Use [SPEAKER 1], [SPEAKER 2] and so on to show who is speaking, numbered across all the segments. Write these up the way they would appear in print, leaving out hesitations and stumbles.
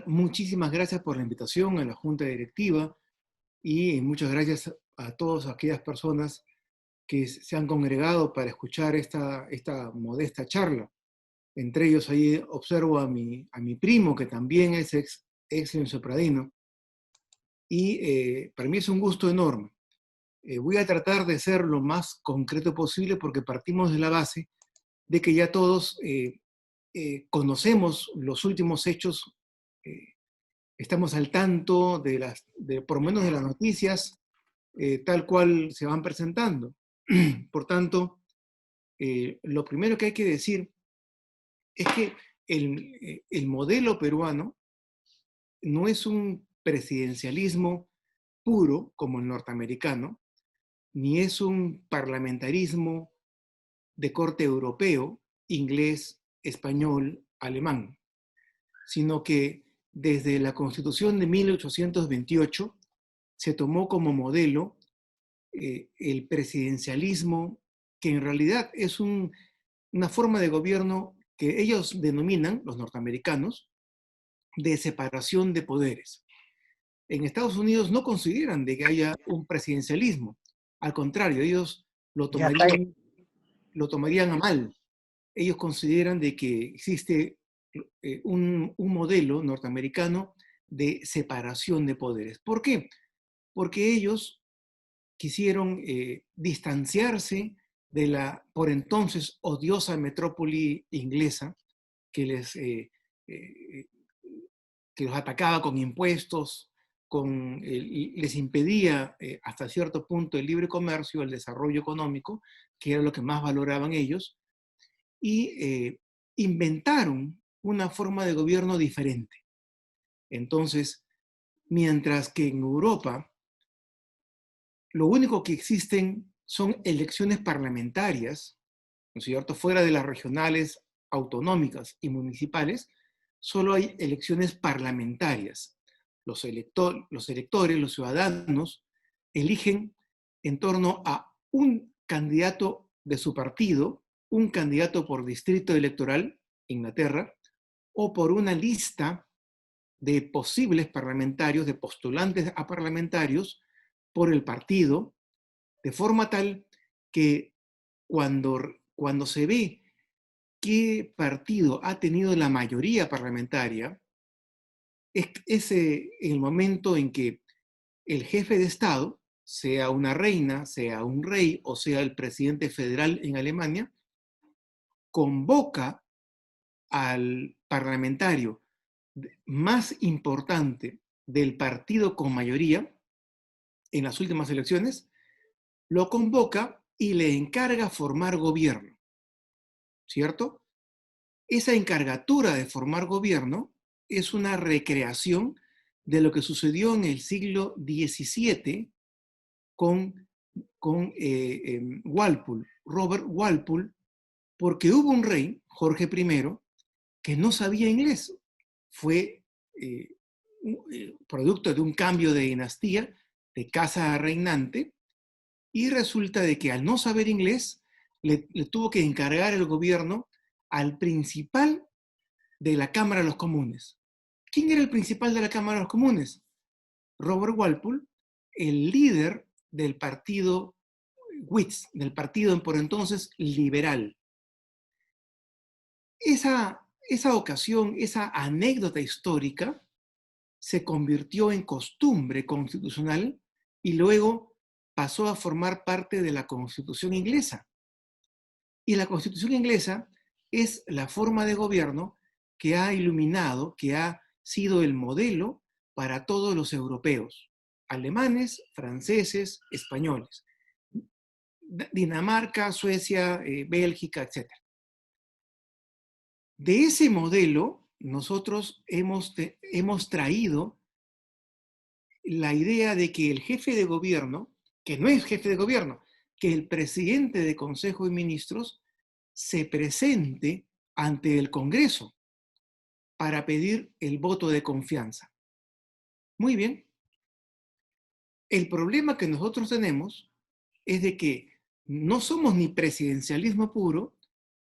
[SPEAKER 1] Muchísimas gracias por la invitación a la Junta Directiva y muchas gracias a todas aquellas personas que se han congregado para escuchar esta modesta charla. Entre ellos ahí observo a mi primo, que también es ex Pradino, y para mí es un gusto enorme. Voy a tratar de ser lo más concreto posible porque partimos de la base de que ya todos conocemos los últimos hechos, eh, estamos al tanto por lo menos de las noticias tal cual se van presentando. Por tanto, lo primero que hay que decir es que el modelo peruano no es un presidencialismo puro como el norteamericano, ni es un parlamentarismo de corte europeo, inglés, español, alemán, sino que desde la Constitución de 1828 se tomó como modelo el presidencialismo, que en realidad es una forma de gobierno que ellos denominan, los norteamericanos, de separación de poderes. En Estados Unidos no consideran de que haya un presidencialismo. Al contrario, ellos lo
[SPEAKER 2] Ya está ahí.
[SPEAKER 1] tomarían a mal. Ellos consideran de que existe un modelo norteamericano de separación de poderes. ¿Por qué? Porque ellos quisieron distanciarse de la por entonces odiosa metrópoli inglesa que eh, que los atacaba con impuestos, les impedía hasta cierto punto el libre comercio, el desarrollo económico, que era lo que más valoraban ellos, y inventaron una forma de gobierno diferente. Entonces, mientras que en Europa lo único que existen son elecciones parlamentarias, ¿no es cierto?, fuera de las regionales, autonómicas y municipales, solo hay elecciones parlamentarias. Los electores, los ciudadanos, eligen en torno a un candidato de su partido, un candidato por distrito electoral, Inglaterra, o por una lista de posibles parlamentarios, de postulantes a parlamentarios por el partido, de forma tal que cuando se ve qué partido ha tenido la mayoría parlamentaria, es el momento en que el jefe de Estado, sea una reina, sea un rey o sea el presidente federal en Alemania, convoca al parlamentario más importante del partido con mayoría en las últimas elecciones, lo convoca y le encarga formar gobierno, ¿cierto? Esa encargatura de formar gobierno es una recreación de lo que sucedió en el siglo XVII con Walpole, Robert Walpole, porque hubo un rey, Jorge I, que no sabía inglés. Fue producto de un cambio de dinastía, de casa reinante, y resulta de que al no saber inglés, le tuvo que encargar el gobierno al principal de la Cámara de los Comunes. ¿Quién era el principal de la Cámara de los Comunes? Robert Walpole, el líder del partido Whigs, del partido por entonces liberal. Esa ocasión, esa anécdota histórica, se convirtió en costumbre constitucional y luego pasó a formar parte de la Constitución inglesa. Y la Constitución inglesa es la forma de gobierno que ha iluminado, que ha sido el modelo para todos los europeos, alemanes, franceses, españoles, Dinamarca, Suecia, Bélgica, etc. De ese modelo, nosotros hemos traído la idea de que el jefe de gobierno, que no es jefe de gobierno, que el presidente de Consejo de Ministros se presente ante el Congreso para pedir el voto de confianza. Muy bien. El problema que nosotros tenemos es de que no somos ni presidencialismo puro,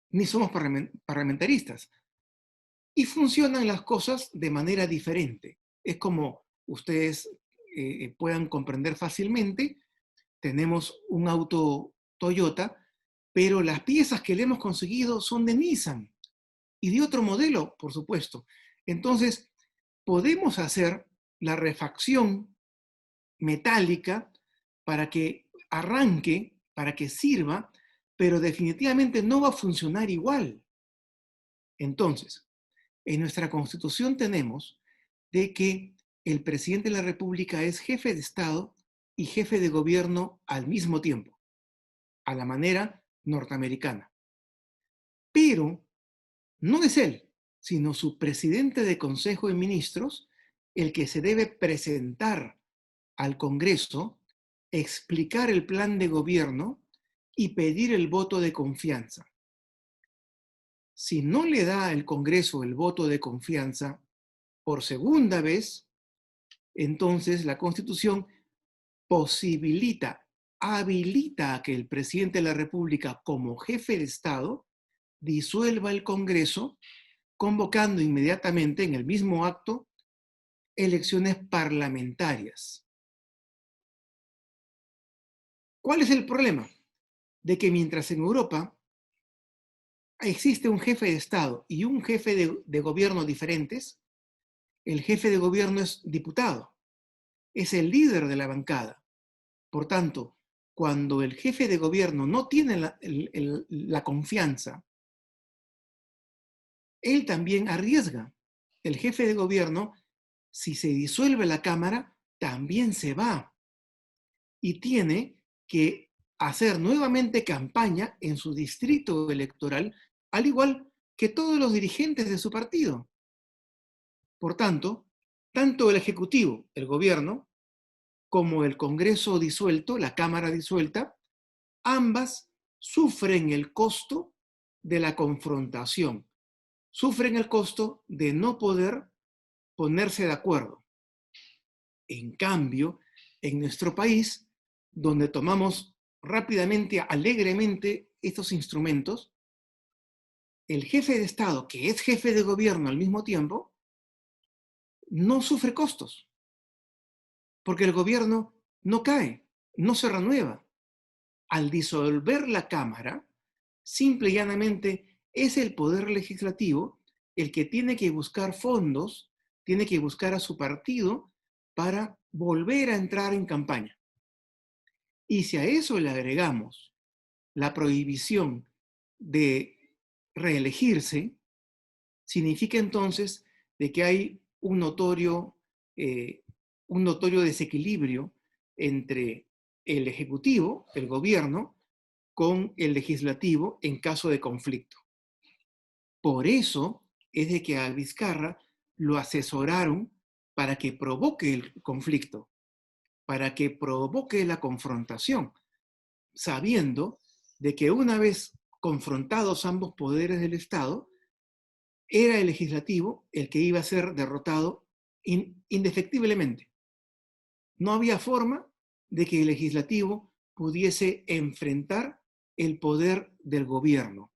[SPEAKER 1] ni somos parlamentaristas. y funcionan las cosas de manera diferente. Es como ustedes puedan comprender fácilmente, tenemos un auto Toyota, pero las piezas que le hemos conseguido son de Nissan y de otro modelo, por supuesto. Entonces, podemos hacer la refacción metálica para que arranque, para que sirva, pero definitivamente no va a funcionar igual. Entonces, en nuestra Constitución tenemos de que el presidente de la República es jefe de Estado y jefe de gobierno al mismo tiempo, a la manera norteamericana. Pero no es él, sino su presidente de Consejo de Ministros el que se debe presentar al Congreso, explicar el plan de gobierno y pedir el voto de confianza. Si no le da el Congreso el voto de confianza por segunda vez, entonces la Constitución posibilita, habilita a que el presidente de la República, como jefe de Estado, disuelva el Congreso, convocando inmediatamente en el mismo acto elecciones parlamentarias. ¿Cuál es el problema? De que mientras en Europa existe un jefe de Estado y un jefe de gobierno diferentes, el jefe de gobierno es diputado, es el líder de la bancada. Por tanto, cuando el jefe de gobierno no tiene la confianza, él también arriesga. El jefe de gobierno, si se disuelve la Cámara, también se va y tiene que hacer nuevamente campaña en su distrito electoral, al igual que todos los dirigentes de su partido. Por tanto, tanto el Ejecutivo, el gobierno, como el Congreso disuelto, la Cámara disuelta, ambas sufren el costo de la confrontación, sufren el costo de no poder ponerse de acuerdo. En cambio, en nuestro país, donde tomamos rápidamente, alegremente estos instrumentos, el jefe de Estado, que es jefe de gobierno al mismo tiempo, no sufre costos, porque el gobierno no cae, no se renueva. Al disolver la Cámara, simple y llanamente es el Poder Legislativo el que tiene que buscar fondos, tiene que buscar a su partido para volver a entrar en campaña. Y si a eso le agregamos la prohibición de reelegirse, significa entonces de que hay un notorio desequilibrio entre el Ejecutivo, el gobierno, con el legislativo en caso de conflicto. Por eso es de que a Vizcarra lo asesoraron para que provoque el conflicto, para que provoque la confrontación, sabiendo de que una vez confrontados ambos poderes del Estado, era el legislativo el que iba a ser derrotado indefectiblemente. No había forma de que el legislativo pudiese enfrentar el poder del gobierno.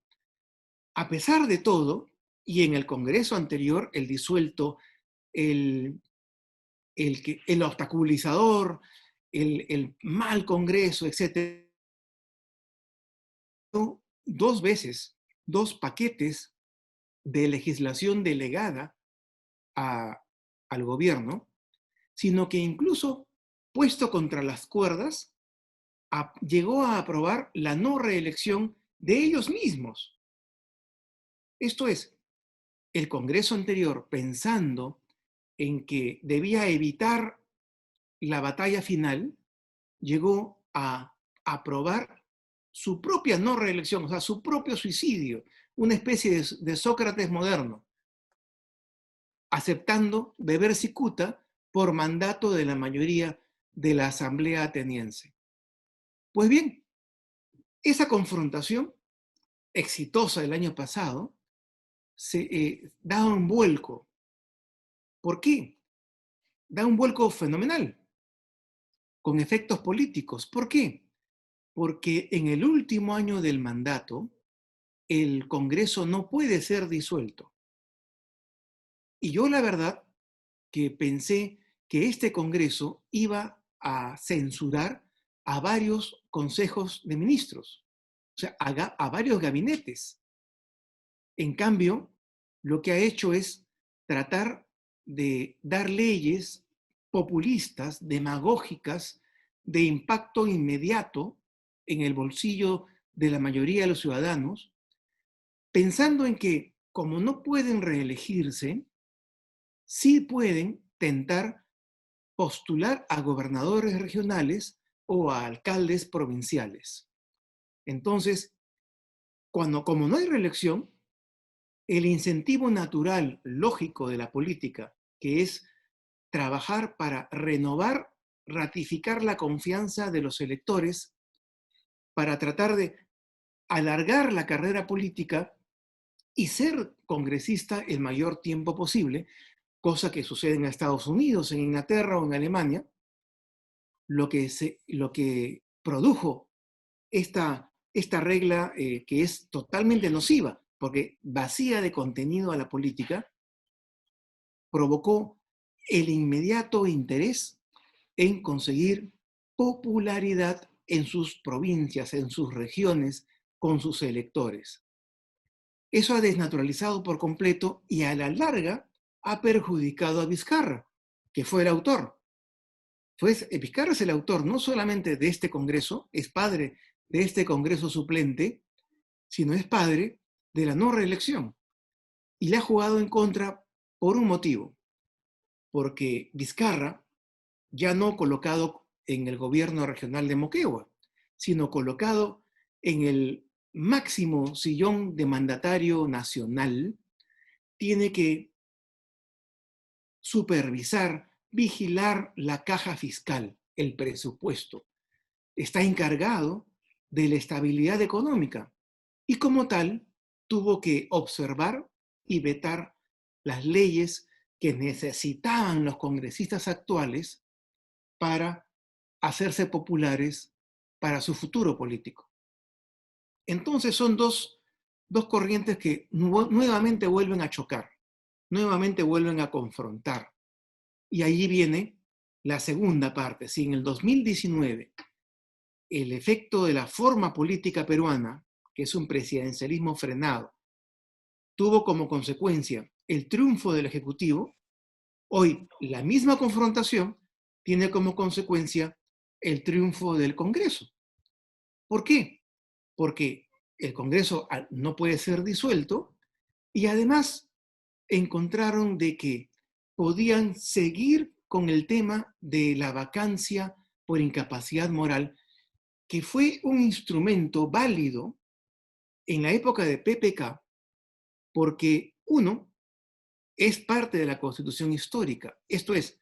[SPEAKER 1] A pesar de todo, y en el Congreso anterior, el disuelto, el, el obstaculizador, el mal Congreso, etc., dos veces, dos paquetes de legislación delegada a, al gobierno, sino que incluso, puesto contra las cuerdas, llegó a aprobar la no reelección de ellos mismos. Esto es, el Congreso anterior, pensando en que debía evitar la batalla final, llegó a aprobar su propia no reelección, o sea, su propio suicidio, una especie de Sócrates moderno, aceptando beber cicuta por mandato de la mayoría de la Asamblea ateniense. Pues bien, esa confrontación exitosa el año pasado da un vuelco. ¿Por qué? Da un vuelco fenomenal, con efectos políticos. ¿Por qué? Porque en el último año del mandato, el Congreso no puede ser disuelto. Y yo la verdad que pensé que este Congreso iba a censurar a varios consejos de ministros, o sea, a varios gabinetes. En cambio, lo que ha hecho es tratar de dar leyes populistas, demagógicas, de impacto inmediato en el bolsillo de la mayoría de los ciudadanos, pensando en que como no pueden reelegirse, sí pueden tentar postular a gobernadores regionales o a alcaldes provinciales. Entonces, como no hay reelección, el incentivo natural, lógico de la política, que es trabajar para renovar, ratificar la confianza de los electores, para tratar de alargar la carrera política y ser congresista el mayor tiempo posible, cosa que sucede en Estados Unidos, en Inglaterra o en Alemania, lo que produjo esta regla que es totalmente nociva, porque vacía de contenido a la política, provocó el inmediato interés en conseguir popularidad en sus provincias, en sus regiones, con sus electores. Eso ha desnaturalizado por completo y a la larga ha perjudicado a Vizcarra, que fue el autor. Pues Vizcarra es el autor no solamente de este Congreso, es padre de este Congreso suplente, sino es padre de la no reelección. Y le ha jugado en contra por un motivo, porque Vizcarra, ya no colocado en el gobierno regional de Moquegua, sino colocado en el máximo sillón de mandatario nacional, tiene que supervisar, vigilar la caja fiscal, el presupuesto. Está encargado de la estabilidad económica y como tal tuvo que observar y vetar las leyes que necesitaban los congresistas actuales para hacerse populares para su futuro político. Entonces son dos corrientes que nuevamente vuelven a chocar, nuevamente vuelven a confrontar. Y allí viene la segunda parte. Si en el 2019 el efecto de la forma política peruana, que es un presidencialismo frenado, tuvo como consecuencia el triunfo del Ejecutivo, hoy la misma confrontación tiene como consecuencia el triunfo del Congreso. ¿Por qué? Porque el Congreso no puede ser disuelto y además encontraron de que podían seguir con el tema de la vacancia por incapacidad moral, que fue un instrumento válido en la época de PPK, porque uno, es parte de la Constitución histórica. Esto es,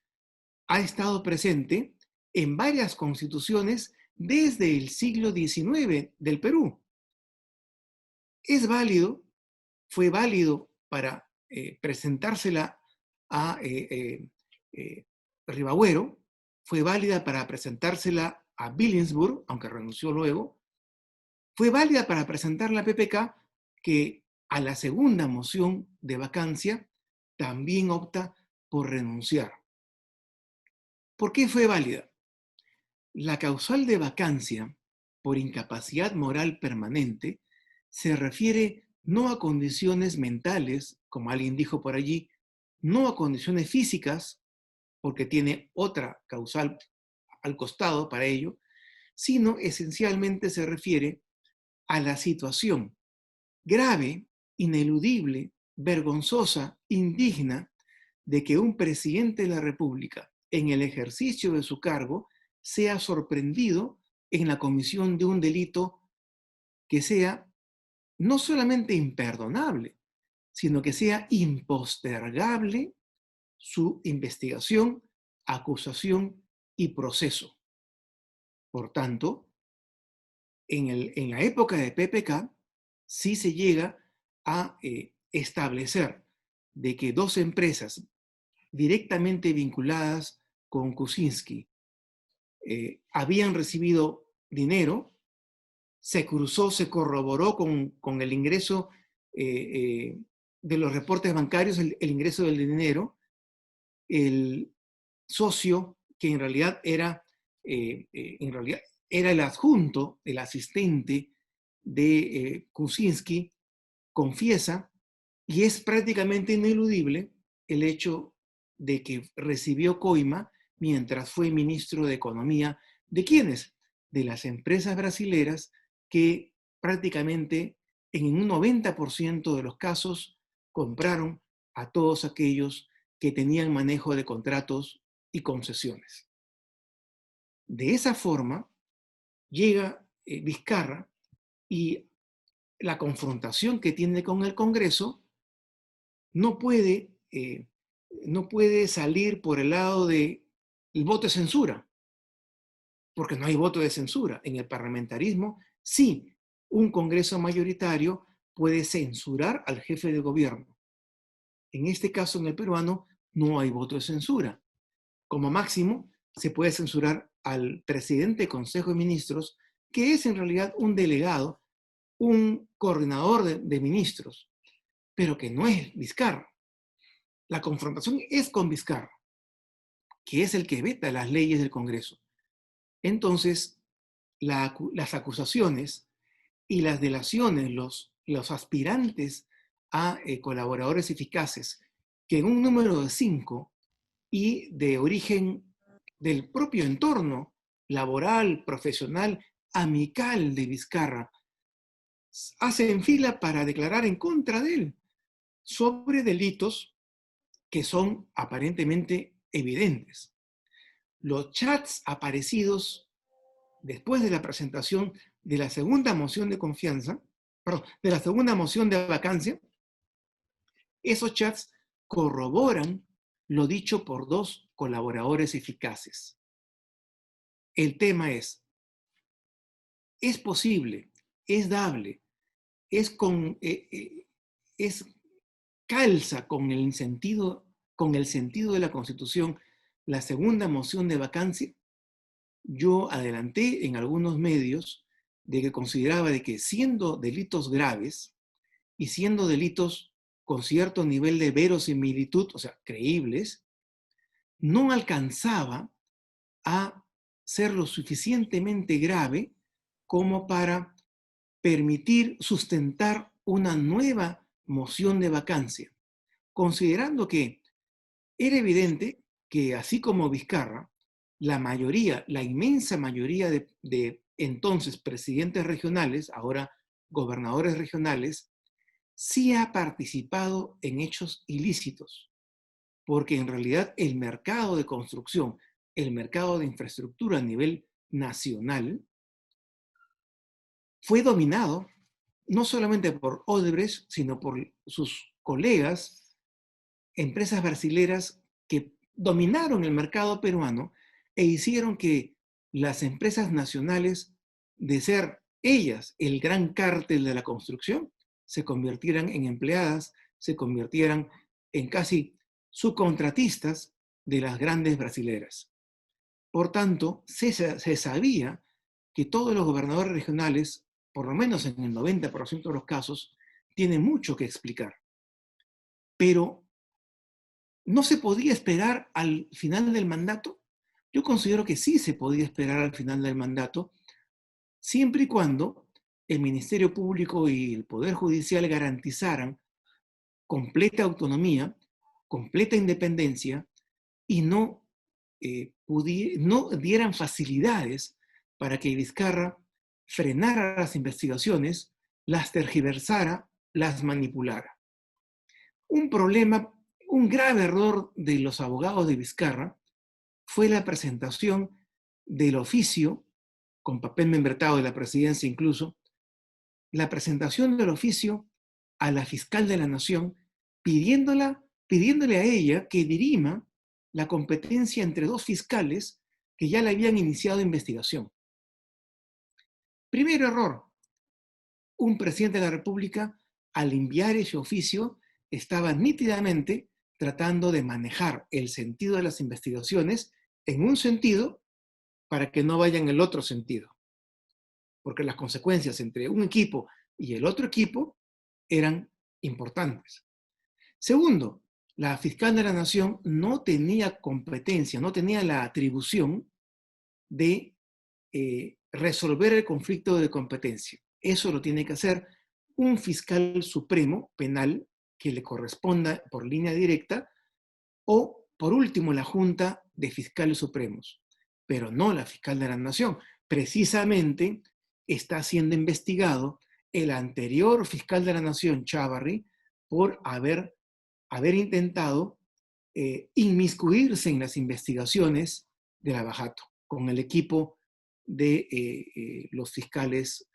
[SPEAKER 1] ha estado presente en varias constituciones desde el siglo XIX del Perú. Es válido, fue válido para presentársela a Ribagüero, fue válida para presentársela a Billingsburg, aunque renunció luego, fue válida para presentarla a PPK, que a la segunda moción de vacancia también opta por renunciar. ¿Por qué fue válida? La causal de vacancia por incapacidad moral permanente se refiere no a condiciones mentales, como alguien dijo por allí, no a condiciones físicas, porque tiene otra causal al costado para ello, sino esencialmente se refiere a la situación grave, ineludible, vergonzosa, indigna de que un presidente de la República, en el ejercicio de su cargo, sea sorprendido en la comisión de un delito que sea no solamente imperdonable, sino que sea impostergable su investigación, acusación y proceso. Por tanto, en la época de PPK, sí se llega a establecer de que dos empresas directamente vinculadas con Kuczynski habían recibido dinero, se cruzó, se corroboró con el ingreso de los reportes bancarios el ingreso del dinero, el socio que en realidad era el adjunto, el asistente de Kuczynski, confiesa, y es prácticamente ineludible el hecho de que recibió coima mientras fue ministro de Economía. ¿De quiénes? De las empresas brasileras que prácticamente en un 90% de los casos compraron a todos aquellos que tenían manejo de contratos y concesiones. De esa forma llega Vizcarra y la confrontación que tiene con el Congreso no puede, no puede salir por el lado del voto de censura, porque no hay voto de censura. En el parlamentarismo, sí, un Congreso mayoritario puede censurar al jefe de gobierno. En este caso, en el peruano, no hay voto de censura. Como máximo, se puede censurar al presidente del Consejo de Ministros, que es en realidad un delegado, un coordinador de ministros, pero que no es Vizcarra. La confrontación es con Vizcarra, que es el que veta las leyes del Congreso. Entonces, las acusaciones y las delaciones, los aspirantes a colaboradores eficaces, que en un número de 5 y de origen del propio entorno laboral, profesional, amical de Vizcarra, hacen fila para declarar en contra de él sobre delitos que son aparentemente evidentes. Los chats aparecidos después de la presentación de la segunda moción de confianza, perdón, de la segunda moción de vacancia, esos chats corroboran lo dicho por dos colaboradores eficaces. El tema es posible, es dable, es calza con el sentido de la Constitución la segunda moción de vacancia. Yo adelanté en algunos medios de que consideraba de que siendo delitos graves y siendo delitos con cierto nivel de verosimilitud, o sea, creíbles, no alcanzaba a ser lo suficientemente grave como para permitir sustentar una nueva moción de vacancia, considerando que era evidente que así como Vizcarra, la mayoría, la inmensa mayoría de entonces presidentes regionales, ahora gobernadores regionales, sí ha participado en hechos ilícitos, porque en realidad el mercado de construcción, el mercado de infraestructura a nivel nacional, fue dominado no solamente por Odebrecht, sino por sus colegas, empresas brasileras que dominaron el mercado peruano e hicieron que las empresas nacionales, de ser ellas el gran cártel de la construcción, se convirtieran en empleadas, se convirtieran en casi subcontratistas de las grandes brasileras. Por tanto, se sabía que todos los gobernadores regionales, por lo menos en el 90% de los casos, tienen mucho que explicar. Pero ¿no se podía esperar al final del mandato? Yo considero que sí se podía esperar al final del mandato, siempre y cuando el Ministerio Público y el Poder Judicial garantizaran completa autonomía, completa independencia y no dieran facilidades para que Vizcarra frenara las investigaciones, las tergiversara, las manipulara. Un problema, un grave error de los abogados de Vizcarra fue la presentación del oficio, con papel membretado de la presidencia incluso, la presentación del oficio a la fiscal de la Nación, pidiéndole a ella que dirima la competencia entre dos fiscales que ya le habían iniciado investigación. Primer error, un presidente de la República, al enviar ese oficio, estaba nítidamente tratando de manejar el sentido de las investigaciones en un sentido para que no vaya en el otro sentido. Porque las consecuencias entre un equipo y el otro equipo eran importantes. Segundo, la fiscal de la Nación no tenía competencia, no tenía la atribución de resolver el conflicto de competencia. Eso lo tiene que hacer un fiscal supremo penal que le corresponda por línea directa o, por último, la Junta de Fiscales Supremos, pero no la fiscal de la Nación. Precisamente está siendo investigado el anterior fiscal de la Nación, Chávarri, por haber intentado inmiscuirse en las investigaciones de la Bajato con el equipo de los fiscales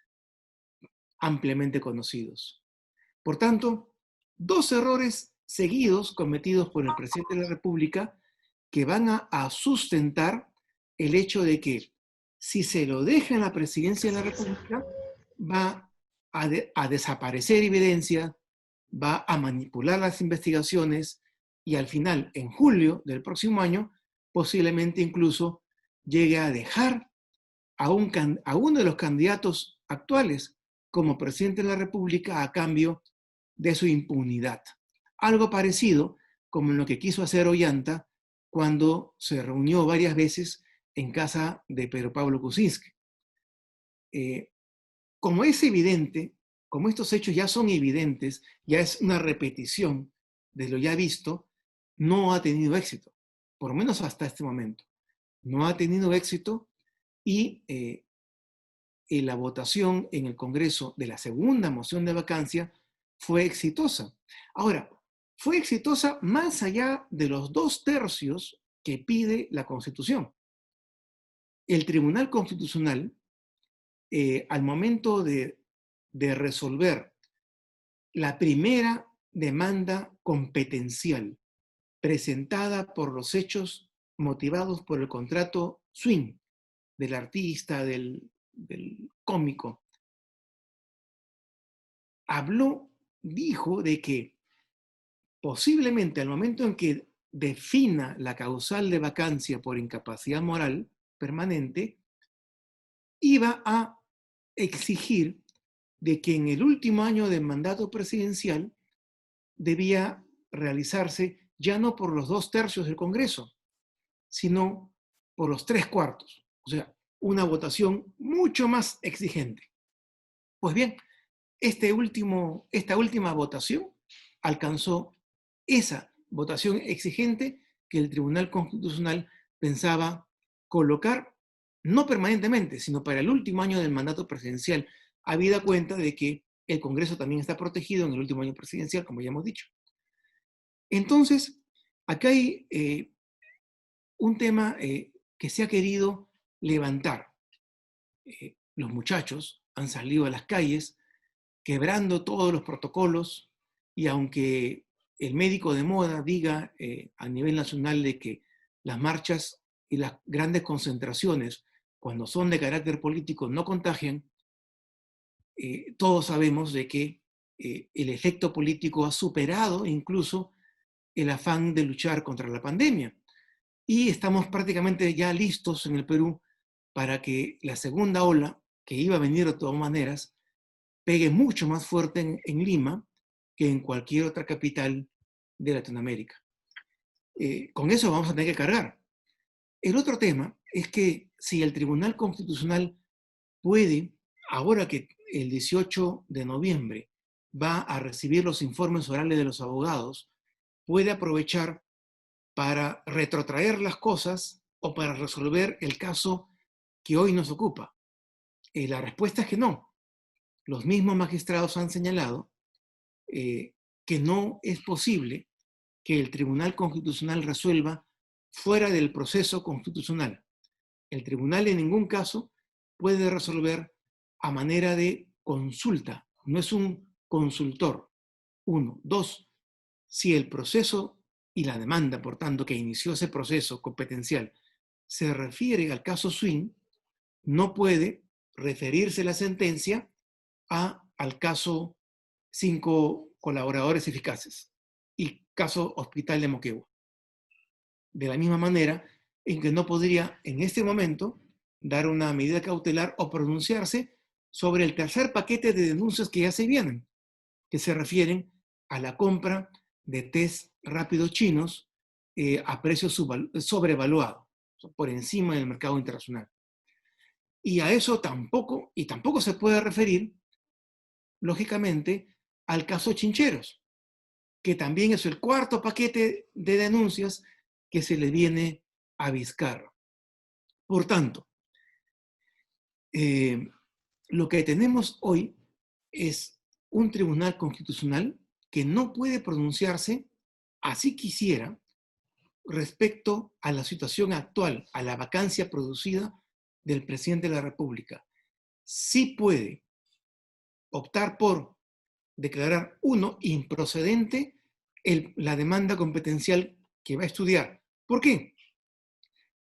[SPEAKER 1] ampliamente conocidos. Por tanto, dos errores seguidos cometidos por el presidente de la República que van a sustentar el hecho de que si se lo deja en la presidencia de la República, va a desaparecer evidencia, va a manipular las investigaciones y al final, en julio del próximo año, posiblemente incluso llegue a dejar a uno de los candidatos actuales como presidente de la República a cambio de su impunidad. Algo parecido como en lo que quiso hacer Ollanta cuando se reunió varias veces en casa de Pedro Pablo Kuczynski. Como es evidente, como estos hechos ya son evidentes, ya es una repetición de lo ya visto, no ha tenido éxito, por lo menos hasta este momento. No ha tenido éxito y la votación en el Congreso de la segunda moción de vacancia fue exitosa. Ahora, fue exitosa más allá de los 2/3 que pide la Constitución. El Tribunal Constitucional, al momento de resolver la primera demanda competencial presentada por los hechos motivados por el contrato swing del artista, del cómico, dijo de que posiblemente al momento en que defina la causal de vacancia por incapacidad moral permanente, iba a exigir de que en el último año del mandato presidencial debía realizarse ya no por los 2/3 del Congreso, sino por los 3/4, o sea, una votación mucho más exigente. Pues bien, esta última votación alcanzó esa votación exigente que el Tribunal Constitucional pensaba colocar, no permanentemente, sino para el último año del mandato presidencial, habida cuenta de que el Congreso también está protegido en el último año presidencial, como ya hemos dicho. Entonces, acá hay un tema que se ha querido levantar. Los muchachos han salido a las calles quebrando todos los protocolos y aunque el médico de moda diga a nivel nacional de que las marchas y las grandes concentraciones, cuando son de carácter político, no contagian, todos sabemos de que el efecto político ha superado incluso el afán de luchar contra la pandemia. Y estamos prácticamente ya listos en el Perú para que la segunda ola, que iba a venir de todas maneras, pegue mucho más fuerte en Lima que en cualquier otra capital de Latinoamérica. Con eso vamos a tener que cargar. El otro tema es que si el Tribunal Constitucional puede, ahora que el 18 de noviembre va a recibir los informes orales de los abogados, puede aprovechar para retrotraer las cosas o para resolver el caso que hoy nos ocupa. La respuesta es que no. Los mismos magistrados han señalado que no es posible que el Tribunal Constitucional resuelva fuera del proceso constitucional. El tribunal en ningún caso puede resolver a manera de consulta, no es un consultor. Uno. Dos, si el proceso y la demanda, por tanto, que inició ese proceso competencial se refiere al caso Swing, no puede referirse la sentencia al caso 5 colaboradores eficaces y caso Hospital de Moquegua. De la misma manera en que no podría en este momento dar una medida cautelar o pronunciarse sobre el tercer paquete de denuncias que ya se vienen, que se refieren a la compra de test rápidos chinos a precios sobrevaluados, por encima del mercado internacional. Y a eso tampoco se puede referir, lógicamente, al caso Chincheros, que también es el cuarto paquete de denuncias que se le viene a Vizcarra. Por tanto, lo que tenemos hoy es un tribunal constitucional que no puede pronunciarse, así quisiera, respecto a la situación actual, a la vacancia producida del presidente de la República. Sí puede optar por declarar, uno, improcedente la demanda competencial que va a estudiar. ¿Por qué?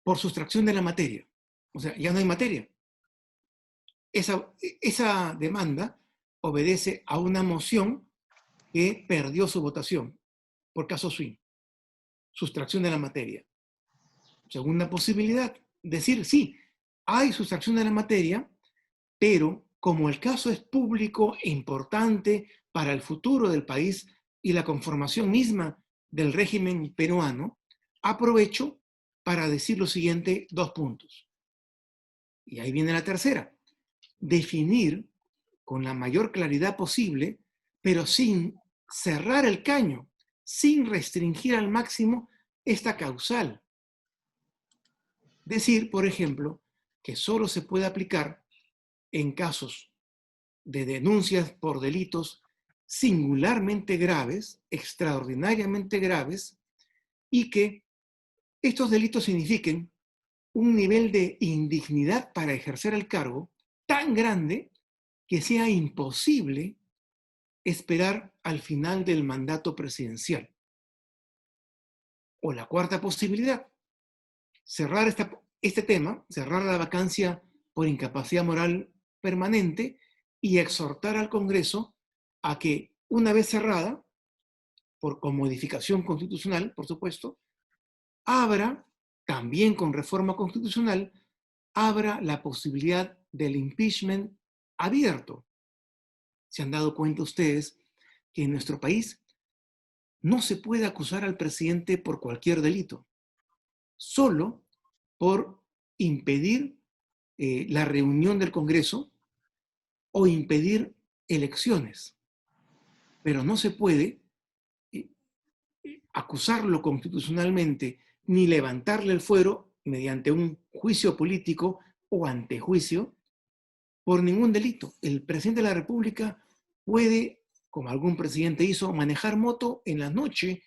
[SPEAKER 1] Por sustracción de la materia. O sea, ya no hay materia. Esa demanda obedece a una moción que perdió su votación por caso Swing, sustracción de la materia. Segunda posibilidad, decir, sí, hay sustracción de la materia, pero como el caso es público e importante para el futuro del país y la conformación misma del régimen peruano, aprovecho para decir lo siguiente, 2 puntos. Y ahí viene la tercera. Definir con la mayor claridad posible, pero sin cerrar el caño, sin restringir al máximo esta causal. Decir, por ejemplo, que solo se puede aplicar en casos de denuncias por delitos singularmente graves, extraordinariamente graves, y que estos delitos signifiquen un nivel de indignidad para ejercer el cargo tan grande que sea imposible esperar al final del mandato presidencial. O la cuarta posibilidad, cerrar este tema, cerrar la vacancia por incapacidad moral permanente y exhortar al Congreso a que, una vez cerrada, con modificación constitucional, por supuesto, abra, también con reforma constitucional, abra la posibilidad del impeachment abierto. Se han dado cuenta ustedes que en nuestro país no se puede acusar al presidente por cualquier delito, solo por impedir la reunión del Congreso o impedir elecciones. Pero no se puede eh, acusarlo constitucionalmente ni levantarle el fuero mediante un juicio político o antejuicio por ningún delito. El presidente de la República puede, como algún presidente hizo, manejar moto en la noche,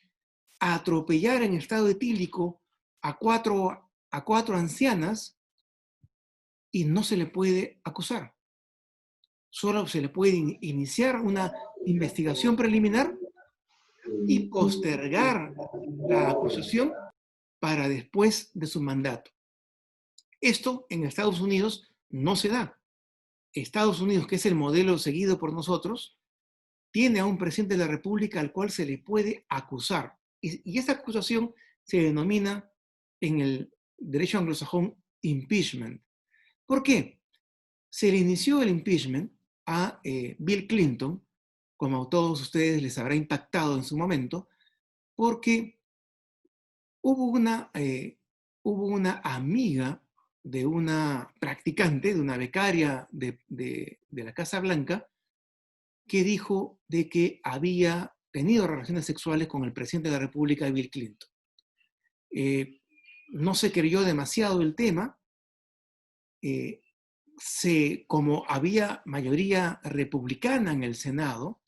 [SPEAKER 1] atropellar en estado etílico a cuatro ancianas y no se le puede acusar. Solo se le puede iniciar una investigación preliminar y postergar la acusación para después de su mandato. Esto en Estados Unidos no se da. Estados Unidos, que es el modelo seguido por nosotros, tiene a un presidente de la República al cual se le puede acusar. Y esa acusación se denomina en el derecho anglosajón impeachment. ¿Por qué? Se le inició el impeachment a Bill Clinton, como a todos ustedes les habrá impactado en su momento, porque hubo una amiga de una practicante, de una becaria de la Casa Blanca, que dijo de que había tenido relaciones sexuales con el presidente de la República, Bill Clinton. No se creyó demasiado el tema. Como había mayoría republicana en el Senado,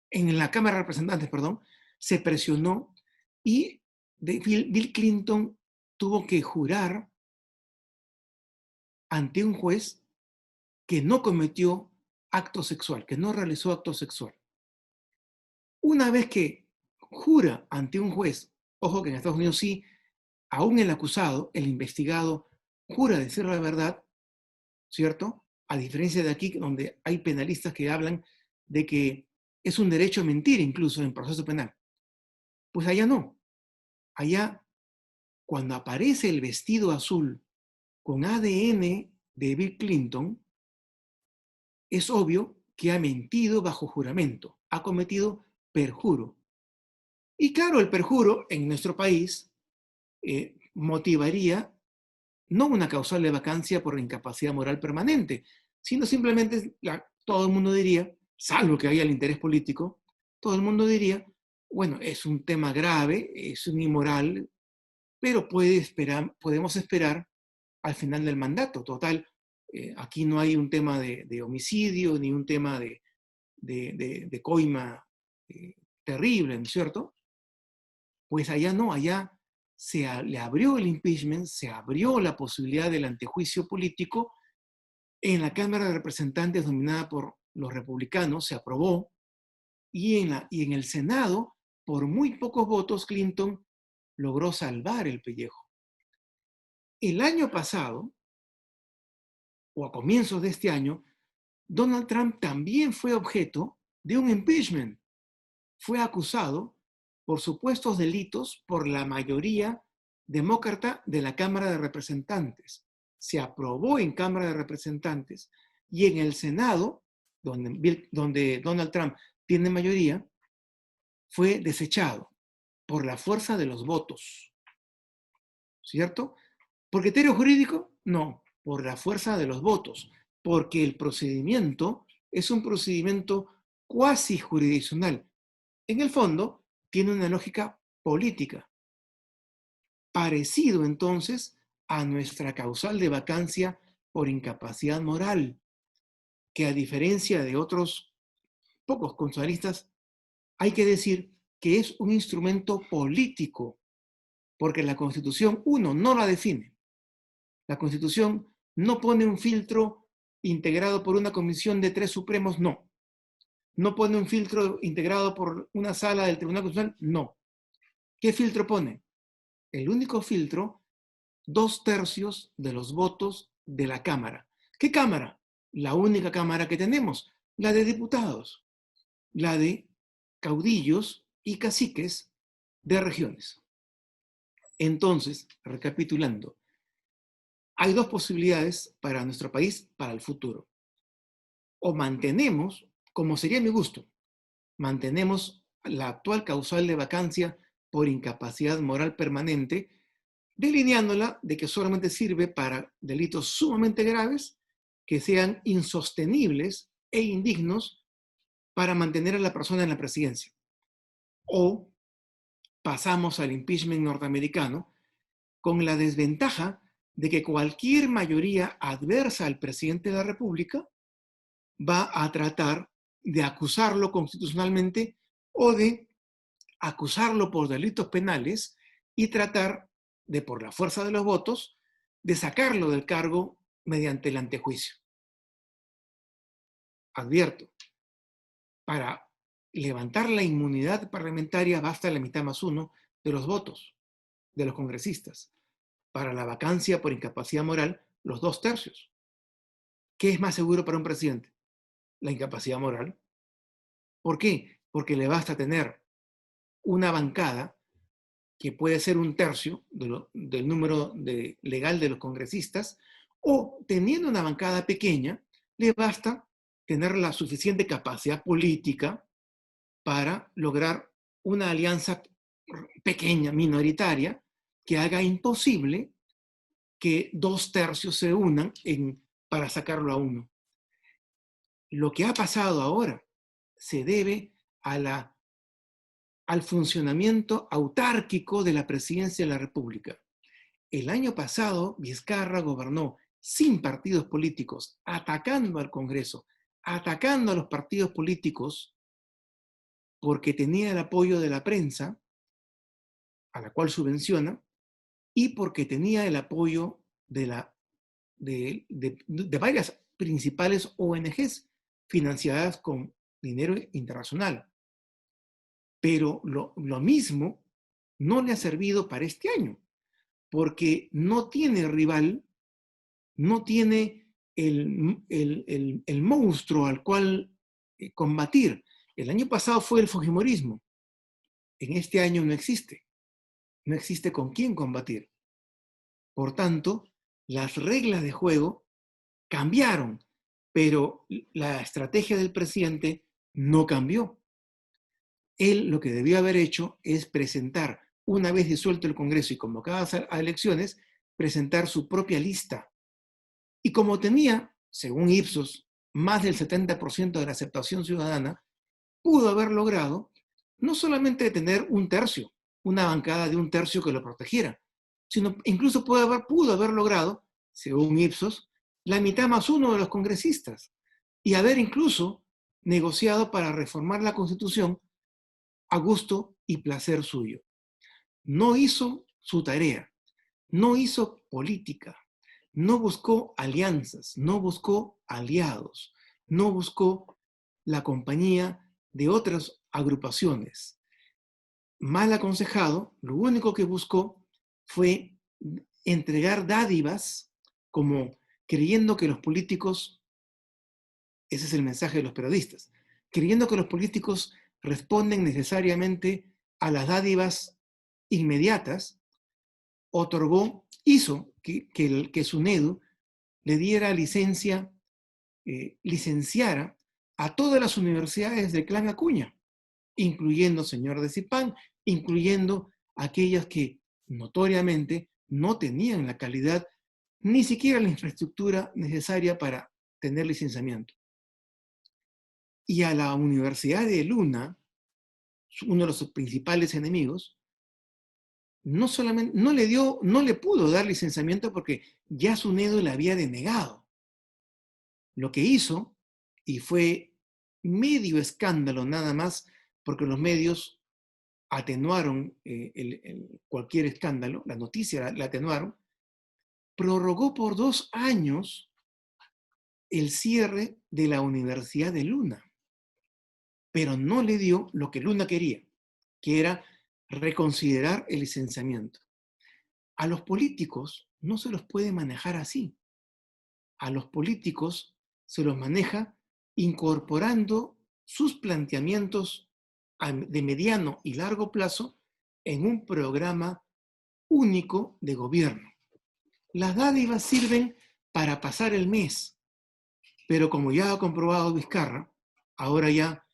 [SPEAKER 1] en la Cámara de Representantes, perdón, se presionó y Bill Clinton tuvo que jurar ante un juez que no cometió acto sexual, que no realizó acto sexual. Una vez que jura ante un juez, ojo que en Estados Unidos sí, aún el acusado, el investigado, jura decir la verdad, ¿cierto? A diferencia de aquí, donde hay penalistas que hablan de que es un derecho a mentir incluso en proceso penal. Pues allá no. Allá, cuando aparece el vestido azul con ADN de Bill Clinton, es obvio que ha mentido bajo juramento, ha cometido perjuro. Y claro, el perjuro en nuestro país motivaría no una causal de vacancia por incapacidad moral permanente, sino simplemente todo el mundo diría, salvo que haya el interés político, todo el mundo diría, bueno, es un tema grave, es un inmoral, pero podemos esperar al final del mandato. Total, aquí no hay un tema de homicidio ni un tema de coima terrible, ¿no es cierto? Pues allá no, allá le abrió el impeachment, se abrió la posibilidad del antejuicio político. En la Cámara de Representantes dominada por los republicanos se aprobó y en el Senado, por muy pocos votos, Clinton logró salvar el pellejo. El año pasado, o a comienzos de este año, Donald Trump también fue objeto de un impeachment. Fue acusado por supuestos delitos por la mayoría demócrata de la Cámara de Representantes. Se aprobó en Cámara de Representantes y en el Senado, donde Donald Trump tiene mayoría, fue desechado por la fuerza de los votos. ¿Cierto? ¿Por criterio jurídico? No, por la fuerza de los votos, porque el procedimiento es un procedimiento cuasi jurisdiccional. En el fondo, tiene una lógica política, parecido entonces a nuestra causal de vacancia por incapacidad moral, que a diferencia de otros pocos constitucionalistas, hay que decir que es un instrumento político, porque la Constitución, uno, no la define. La Constitución no pone un filtro integrado por una comisión de 3 supremos, no. No pone un filtro integrado por una sala del Tribunal Constitucional, no. ¿Qué filtro pone? El único filtro, 2/3 de los votos de la Cámara. ¿Qué Cámara? La única Cámara que tenemos, la de diputados, la de caudillos y caciques de regiones. Entonces, recapitulando, hay dos posibilidades para nuestro país para el futuro. O mantenemos, como sería mi gusto, mantenemos la actual causal de vacancia por incapacidad moral permanente, delineándola de que solamente sirve para delitos sumamente graves que sean insostenibles e indignos para mantener a la persona en la presidencia. O pasamos al impeachment norteamericano con la desventaja de que cualquier mayoría adversa al presidente de la República va a tratar de acusarlo constitucionalmente o de acusarlo por delitos penales y tratar de, por la fuerza de los votos, de sacarlo del cargo mediante el antejuicio. Advierto, para levantar la inmunidad parlamentaria basta la mitad más uno de los votos de los congresistas. Para la vacancia por incapacidad moral, los 2/3. ¿Qué es más seguro para un presidente? La incapacidad moral. ¿Por qué? Porque le basta tener una bancada que puede ser 1/3 del número legal de los congresistas, o teniendo una bancada pequeña, le basta tener la suficiente capacidad política para lograr una alianza pequeña, minoritaria, que haga imposible que 2/3 se unan para sacarlo a uno. Lo que ha pasado ahora se debe al funcionamiento autárquico de la presidencia de la República. El año pasado, Vizcarra gobernó sin partidos políticos, atacando al Congreso, atacando a los partidos políticos, porque tenía el apoyo de la prensa, a la cual subvenciona, y porque tenía el apoyo de varias principales ONGs financiadas con dinero internacional. Pero lo mismo no le ha servido para este año, porque no tiene rival, no tiene el monstruo al cual combatir. El año pasado fue el fujimorismo. En este año no existe. No existe con quién combatir. Por tanto, las reglas de juego cambiaron Pero la estrategia del presidente no cambió. Él lo que debió haber hecho es presentar, una vez disuelto el Congreso y convocadas a elecciones, presentar su propia lista. Y como tenía, según Ipsos, más del 70% de la aceptación ciudadana, pudo haber logrado no solamente tener un tercio, una bancada de un tercio que lo protegiera, sino incluso pudo haber logrado, según Ipsos, la mitad más uno de los congresistas y haber incluso negociado para reformar la Constitución a gusto y placer suyo. No hizo su tarea, no hizo política, no buscó alianzas, no buscó aliados, no buscó la compañía de otras agrupaciones. Mal aconsejado, lo único que buscó fue entregar dádivas como creyendo que los políticos, ese es el mensaje de los periodistas, creyendo que los políticos responden necesariamente a las dádivas inmediatas, hizo que SUNEDU le diera licencia, licenciara a todas las universidades del Clan Acuña, incluyendo Señor de Zipán, incluyendo aquellas que notoriamente no tenían la calidad, ni siquiera la infraestructura necesaria para tener licenciamiento. Y a la Universidad de Luna, uno de los principales enemigos, no solamente no le pudo dar licenciamiento porque ya SUNEDU le había denegado. Lo que hizo, y fue medio escándalo nada más, porque los medios atenuaron cualquier escándalo, la noticia la atenuaron, prorrogó por 2 años el cierre de la Universidad de Luna, pero no le dio lo que Luna quería, que era reconsiderar el licenciamiento. A los políticos no se los puede manejar así. A los políticos se los maneja incorporando sus planteamientos de mediano y largo plazo en un programa único de gobierno. Las dádivas sirven para pasar el mes, pero como ya ha comprobado Vizcarra, ahora ya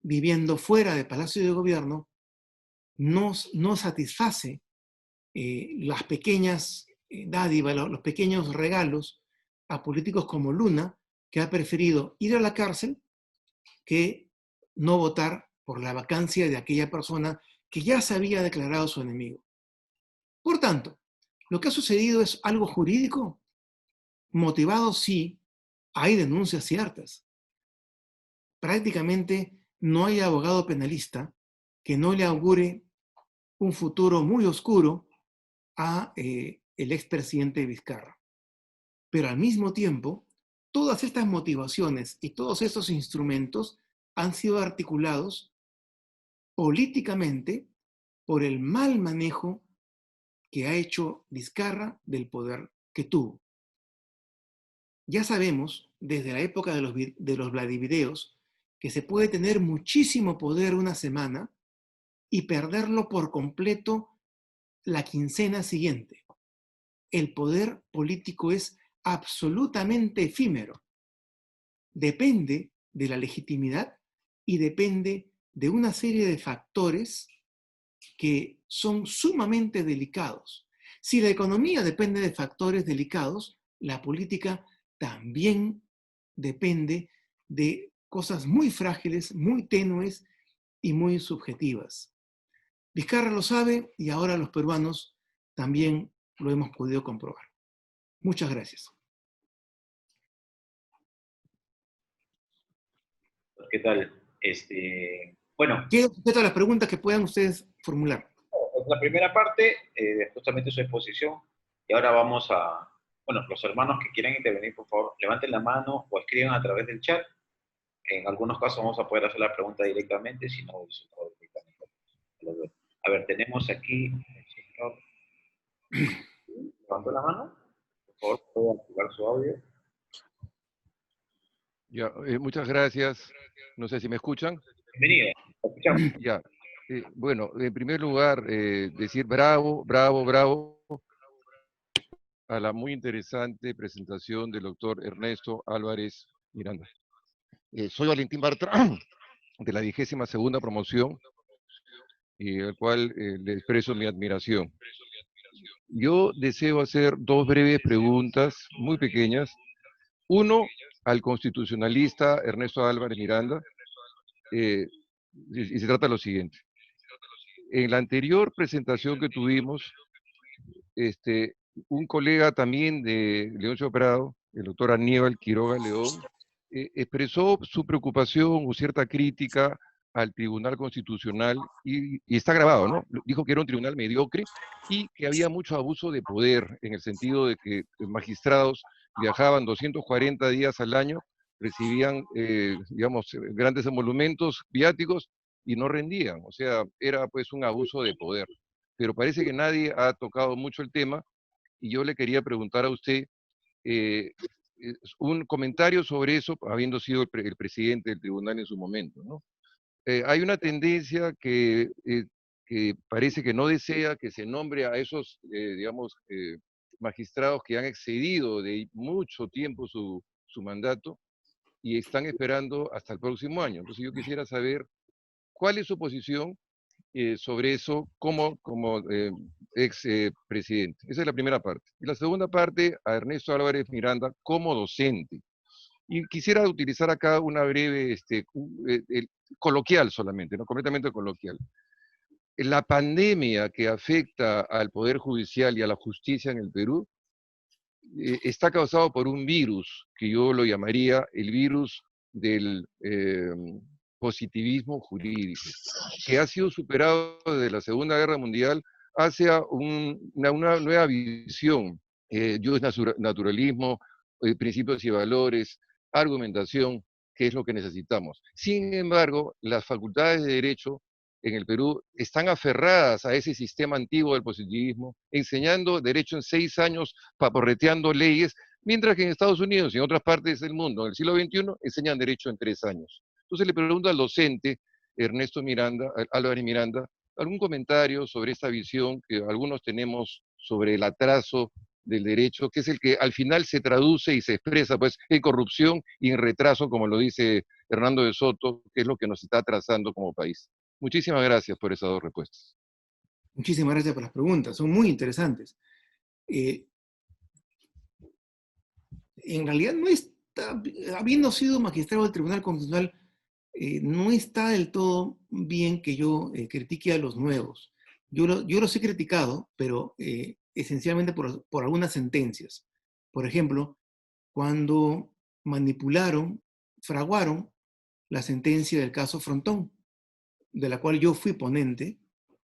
[SPEAKER 1] viviendo fuera de Palacio de Gobierno, no satisface las pequeñas dádivas, los pequeños regalos a políticos como Luna, que ha preferido ir a la cárcel que no votar por la vacancia de aquella persona que ya se había declarado su enemigo. Por tanto, lo que ha sucedido es algo jurídico, motivado sí, hay denuncias ciertas. Prácticamente no hay abogado penalista que no le augure un futuro muy oscuro a el expresidente Vizcarra. Pero al mismo tiempo, todas estas motivaciones y todos estos instrumentos han sido articulados políticamente por el mal manejo que ha hecho Vizcarra del poder que tuvo. Ya sabemos, desde la época de los Vladivideos, que se puede tener muchísimo poder una semana y perderlo por completo la quincena siguiente. El poder político es absolutamente efímero. Depende de la legitimidad y depende de una serie de factores que son sumamente delicados. Si la economía depende de factores delicados, la política también depende de cosas muy frágiles, muy tenues y muy subjetivas. Vizcarra lo sabe y ahora los peruanos también lo hemos podido comprobar. Muchas gracias.
[SPEAKER 2] ¿Qué tal? Bueno,
[SPEAKER 1] Quedo sujeto a las preguntas que puedan ustedes formular.
[SPEAKER 2] la primera parte, justamente su exposición, y ahora vamos a, bueno, los hermanos que quieran intervenir, por favor, levanten la mano o escriban a través del chat. En algunos casos vamos a poder hacer la pregunta directamente, si no, directamente. A ver, tenemos aquí el señor. ¿Levantó la mano? Por favor, puede activar su audio.
[SPEAKER 3] Ya, muchas gracias. No sé si me escuchan.
[SPEAKER 2] Bienvenido. Escuchamos.
[SPEAKER 3] Ya. Bueno, en primer lugar, decir bravo, bravo, bravo a la muy interesante presentación del doctor Ernesto Álvarez Miranda. Soy Valentín Bartra, de la 22ª promoción, y al cual le expreso mi admiración. Yo deseo hacer dos breves preguntas, muy pequeñas. Uno, al constitucionalista Ernesto Álvarez Miranda, y se trata de lo siguiente. En la anterior presentación que tuvimos, un colega también de Leoncio Prado, el doctor Aníbal Quiroga León, expresó su preocupación o cierta crítica al Tribunal Constitucional y está grabado, ¿no? Dijo que era un tribunal mediocre y que había mucho abuso de poder en el sentido de que magistrados viajaban 240 días al año, recibían, digamos, grandes emolumentos viáticos y no rendían, o sea, era pues un abuso de poder. Pero parece que nadie ha tocado mucho el tema y yo le quería preguntar a usted eh, un comentario sobre eso, habiendo sido el presidente del tribunal en su momento, ¿no? Hay una tendencia que parece que no desea que se nombre a esos, digamos, magistrados que han excedido de mucho tiempo su mandato y están esperando hasta el próximo año. Entonces yo quisiera saber cuál es su posición sobre eso como ex presidente. Esa es la primera parte. Y la segunda parte, a Ernesto Álvarez Miranda como docente. Y quisiera utilizar acá una breve, coloquial solamente, no completamente coloquial. La pandemia que afecta al Poder Judicial y a la justicia en el Perú está causado por un virus que yo lo llamaría el virus del positivismo jurídico, que ha sido superado desde la Segunda Guerra Mundial hacia una nueva visión. Naturalismo, principios y valores, argumentación, que es lo que necesitamos. Sin embargo, las facultades de Derecho en el Perú están aferradas a ese sistema antiguo del positivismo, enseñando derecho en 6 años, paporreteando leyes, mientras que en Estados Unidos y en otras partes del mundo, en el siglo XXI, enseñan derecho en 3 años. Entonces le pregunto al docente Ernesto Miranda, Álvarez Miranda, algún comentario sobre esta visión que algunos tenemos sobre el atraso del derecho, que es el que al final se traduce y se expresa pues, en corrupción y en retraso, como lo dice Hernando de Soto, que es lo que nos está atrasando como país. Muchísimas gracias por esas dos respuestas.
[SPEAKER 1] Muchísimas gracias por las preguntas, son muy interesantes. En realidad no está, habiendo sido magistrado del Tribunal Constitucional, no está del todo bien que yo critique a los nuevos. Yo los he criticado, pero esencialmente por algunas sentencias. Por ejemplo, cuando manipularon, fraguaron la sentencia del caso Frontón, de la cual yo fui ponente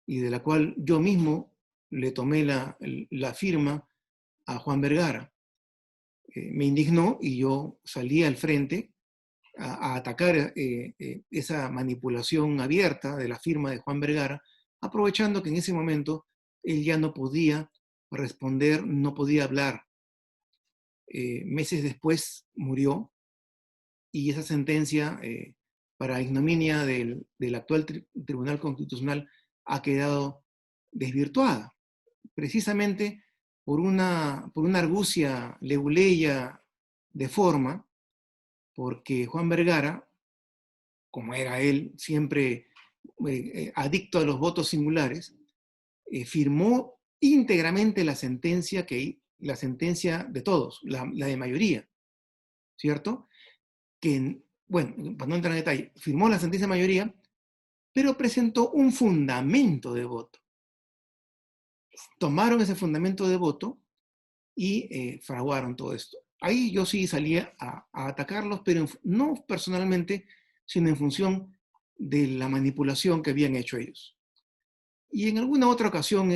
[SPEAKER 1] y de la cual yo mismo le tomé la firma a Juan Vergara. Me indignó y yo salí al frente a atacar esa manipulación abierta de la firma de Juan Vergara, aprovechando que en ese momento él ya no podía responder, no podía hablar. Meses después murió y esa sentencia, para ignominia del actual Tribunal Constitucional, ha quedado desvirtuada, precisamente por una argucia leguleya de forma, porque Juan Vergara, como era él siempre adicto a los votos singulares, firmó íntegramente la sentencia de todos, la de mayoría, ¿cierto? Que, bueno, para no entrar en detalle, firmó la sentencia de mayoría, pero presentó un fundamento de voto. Tomaron ese fundamento de voto y fraguaron todo esto. Ahí yo sí salía a atacarlos, pero no personalmente, sino en función de la manipulación que habían hecho ellos. Y en alguna otra ocasión,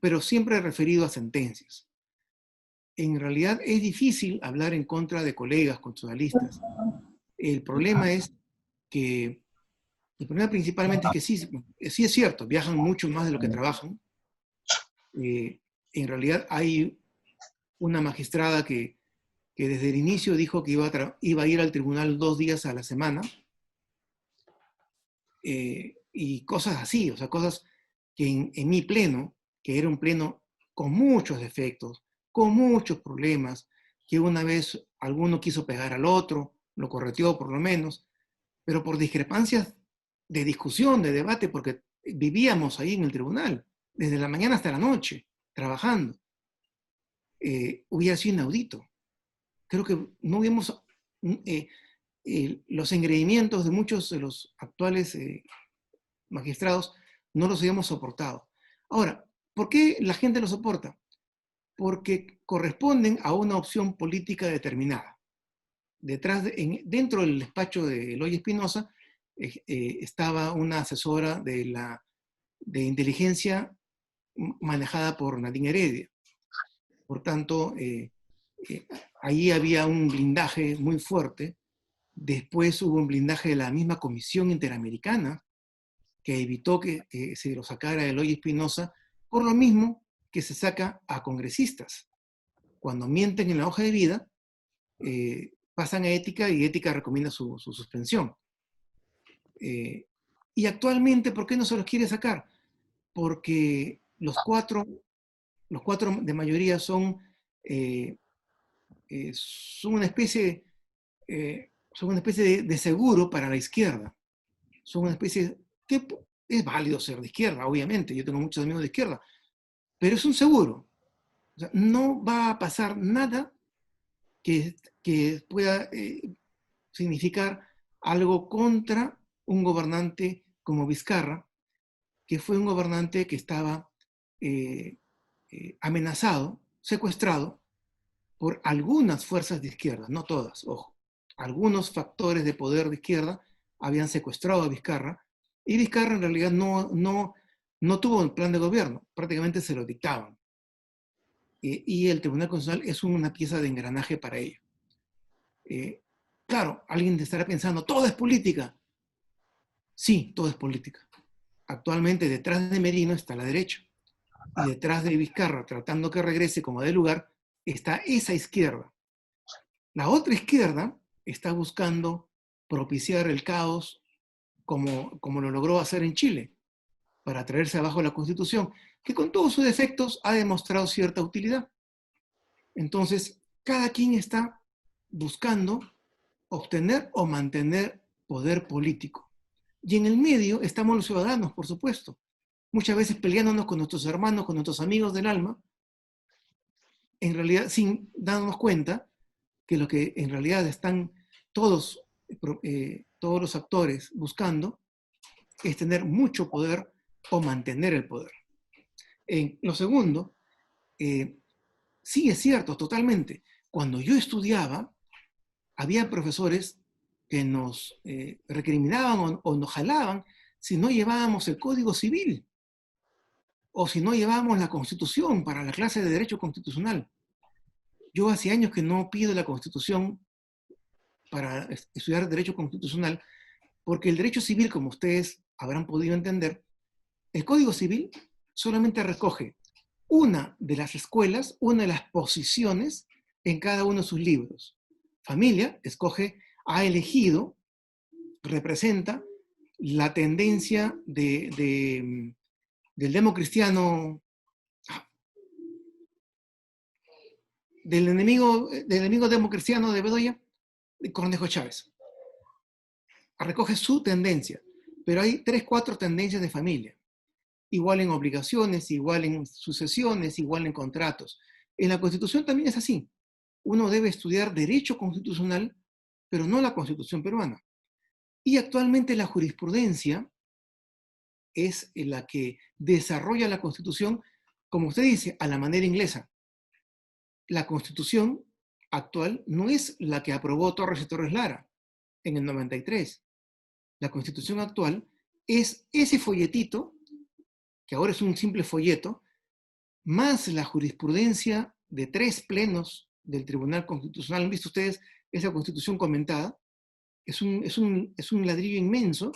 [SPEAKER 1] pero siempre referido a sentencias. En realidad es difícil hablar en contra de colegas constitucionalistas. El problema es que, el problema principalmente es que sí es cierto, viajan mucho más de lo que trabajan. En realidad hay una magistrada que desde el inicio dijo que iba a ir al tribunal 2 días a la semana, y cosas así, o sea, cosas que en mi pleno, que era un pleno con muchos defectos, con muchos problemas, que una vez alguno quiso pegar al otro, lo correteó por lo menos, pero por discrepancias de discusión, de debate, porque vivíamos ahí en el tribunal, desde la mañana hasta la noche, trabajando, hubiera sido inaudito. Creo que no vimos los engreimientos de muchos de los actuales magistrados, no los habíamos soportado. Ahora, ¿por qué la gente lo soporta? Porque corresponden a una opción política determinada. Dentro del despacho de Eloy Espinosa estaba una asesora de inteligencia manejada por Nadine Heredia. Por tanto, ahí había un blindaje muy fuerte. Después hubo un blindaje de la misma Comisión Interamericana que evitó que se lo sacara Eloy Espinosa, por lo mismo que se saca a congresistas. Cuando mienten en la hoja de vida, pasan a ética y ética recomienda su suspensión. Y actualmente, ¿por qué no se los quiere sacar? Porque los cuatro de mayoría son una especie, de seguro para la izquierda. Son una especie que es válido ser de izquierda, obviamente. Yo tengo muchos amigos de izquierda, pero es un seguro. O sea, no va a pasar nada que pueda significar algo contra un gobernante como Vizcarra, que fue un gobernante que estaba amenazado, secuestrado por algunas fuerzas de izquierda, no todas, ojo. Algunos factores de poder de izquierda habían secuestrado a Vizcarra, y Vizcarra en realidad no tuvo un plan de gobierno, prácticamente se lo dictaban. Y el Tribunal Constitucional es una pieza de engranaje para ello. Claro, alguien estará pensando, todo es política. Sí, todo es política. Actualmente detrás de Merino está la derecha. Y detrás de Vizcarra, tratando que regrese como de lugar, está esa izquierda. La otra izquierda está buscando propiciar el caos como lo logró hacer en Chile, para traerse abajo la Constitución, que con todos sus defectos ha demostrado cierta utilidad. Entonces, cada quien está buscando obtener o mantener poder político. Y en el medio estamos los ciudadanos, por supuesto, muchas veces peleándonos con nuestros hermanos, con nuestros amigos del alma, en realidad sin darnos cuenta que lo que en realidad están todos los actores buscando es tener mucho poder o mantener el poder. Lo segundo, sí es cierto, totalmente. Cuando yo estudiaba, había profesores que nos recriminaban o nos jalaban si no llevábamos el Código Civil o si no llevábamos la Constitución para la clase de Derecho Constitucional. Yo hace años que no pido la Constitución para estudiar Derecho Constitucional, porque el derecho civil, como ustedes habrán podido entender, el Código Civil solamente recoge una de las escuelas, una de las posiciones en cada uno de sus libros. Familia ha elegido, representa la tendencia del democristiano, del enemigo democristiano de Bedoya, de Cornejo Chávez. Recoge su tendencia, pero hay 3, 4 tendencias de familia. Igual en obligaciones, igual en sucesiones, igual en contratos. En la Constitución también es así. Uno debe estudiar derecho constitucional, pero no la Constitución peruana. Y actualmente la jurisprudencia es la que desarrolla la Constitución, como usted dice, a la manera inglesa. La Constitución actual no es la que aprobó Torres y Torres Lara en el 93. La Constitución actual es ese folletito, que ahora es un simple folleto, más la jurisprudencia de 3 plenos del Tribunal Constitucional. ¿Han visto ustedes esa Constitución comentada? Es un ladrillo inmenso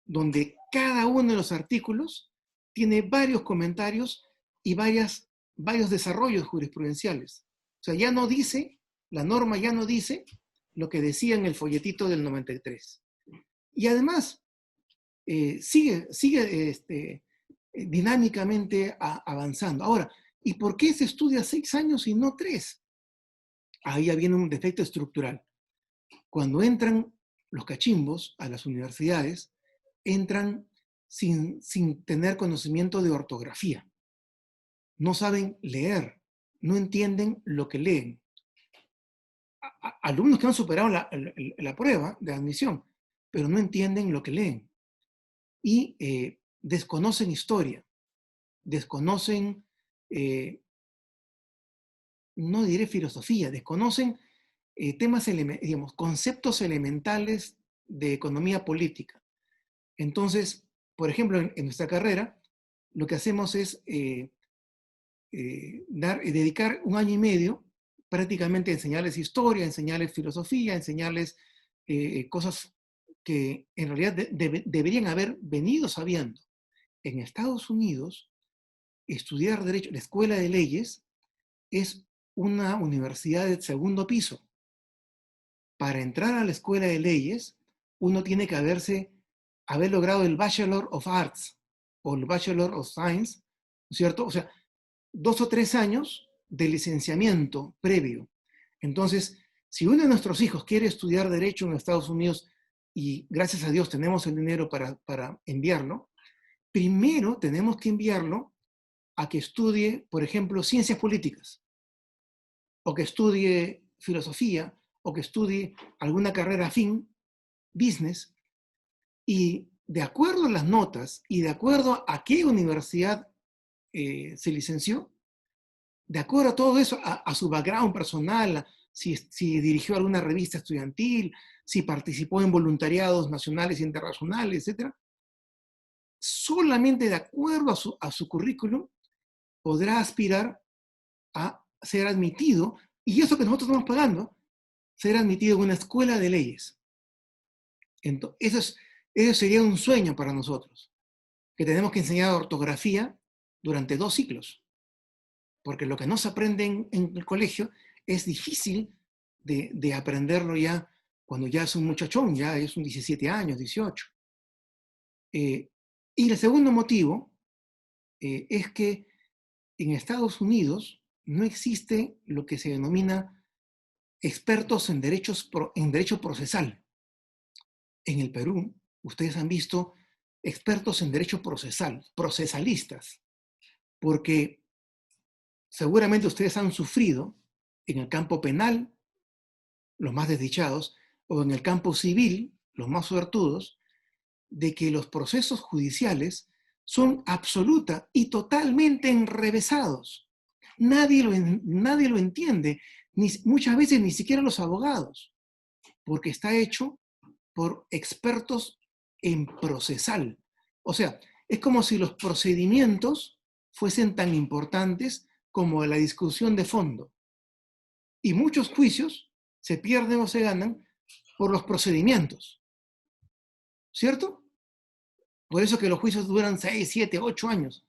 [SPEAKER 1] donde cada uno de los artículos tiene varios comentarios y varios desarrollos jurisprudenciales. O sea, la norma ya no dice lo que decía en el folletito del 93. Y además, sigue dinámicamente avanzando. Ahora, ¿y por qué se estudia 6 años y no 3? ahí viene un defecto estructural. Cuando entran los cachimbos a las universidades, entran sin tener conocimiento de ortografía. No saben leer, no entienden lo que leen. Alumnos que han superado la prueba de admisión, pero no entienden lo que leen. Y desconocen historia, desconocen, no diré filosofía, desconocen temas, digamos, conceptos elementales de economía política. Entonces, por ejemplo, en nuestra carrera, lo que hacemos es dedicar 1 año y medio prácticamente a enseñarles historia, a enseñarles filosofía, a enseñarles cosas que en realidad deberían haber venido sabiendo. En Estados Unidos, estudiar Derecho, la Escuela de Leyes, es una universidad de segundo piso. Para entrar a la Escuela de Leyes, uno tiene que haber logrado el Bachelor of Arts o el Bachelor of Science, ¿no es cierto? O sea, 2 o 3 años de licenciamiento previo. Entonces, si uno de nuestros hijos quiere estudiar Derecho en Estados Unidos y gracias a Dios tenemos el dinero para enviarlo, primero tenemos que enviarlo a que estudie, por ejemplo, ciencias políticas, o que estudie filosofía, o que estudie alguna carrera afín, business, y de acuerdo a las notas y de acuerdo a qué universidad se licenció, de acuerdo a todo eso, a su background personal, si dirigió alguna revista estudiantil, si participó en voluntariados nacionales e internacionales, etc., solamente de acuerdo a su currículum podrá aspirar a ser admitido, y eso que nosotros estamos pagando, ser admitido en una escuela de leyes. Entonces, eso sería un sueño para nosotros, que tenemos que enseñar ortografía durante 2 ciclos, porque lo que no se aprende en el colegio es difícil de aprenderlo ya cuando ya es un muchachón, ya es un 17 años, 18. Y el segundo motivo es que en Estados Unidos no existe lo que se denomina expertos en derecho procesal. En el Perú, ustedes han visto expertos en derecho procesal, procesalistas, porque seguramente ustedes han sufrido en el campo penal, los más desdichados, o en el campo civil, los más suertudos, de que los procesos judiciales son absoluta y totalmente enrevesados. Nadie lo entiende, muchas veces ni siquiera los abogados, porque está hecho por expertos en procesal. O sea, es como si los procedimientos fuesen tan importantes como la discusión de fondo. Y muchos juicios se pierden o se ganan por los procedimientos. ¿Cierto? Por eso que los juicios duran 6, 7, 8 años.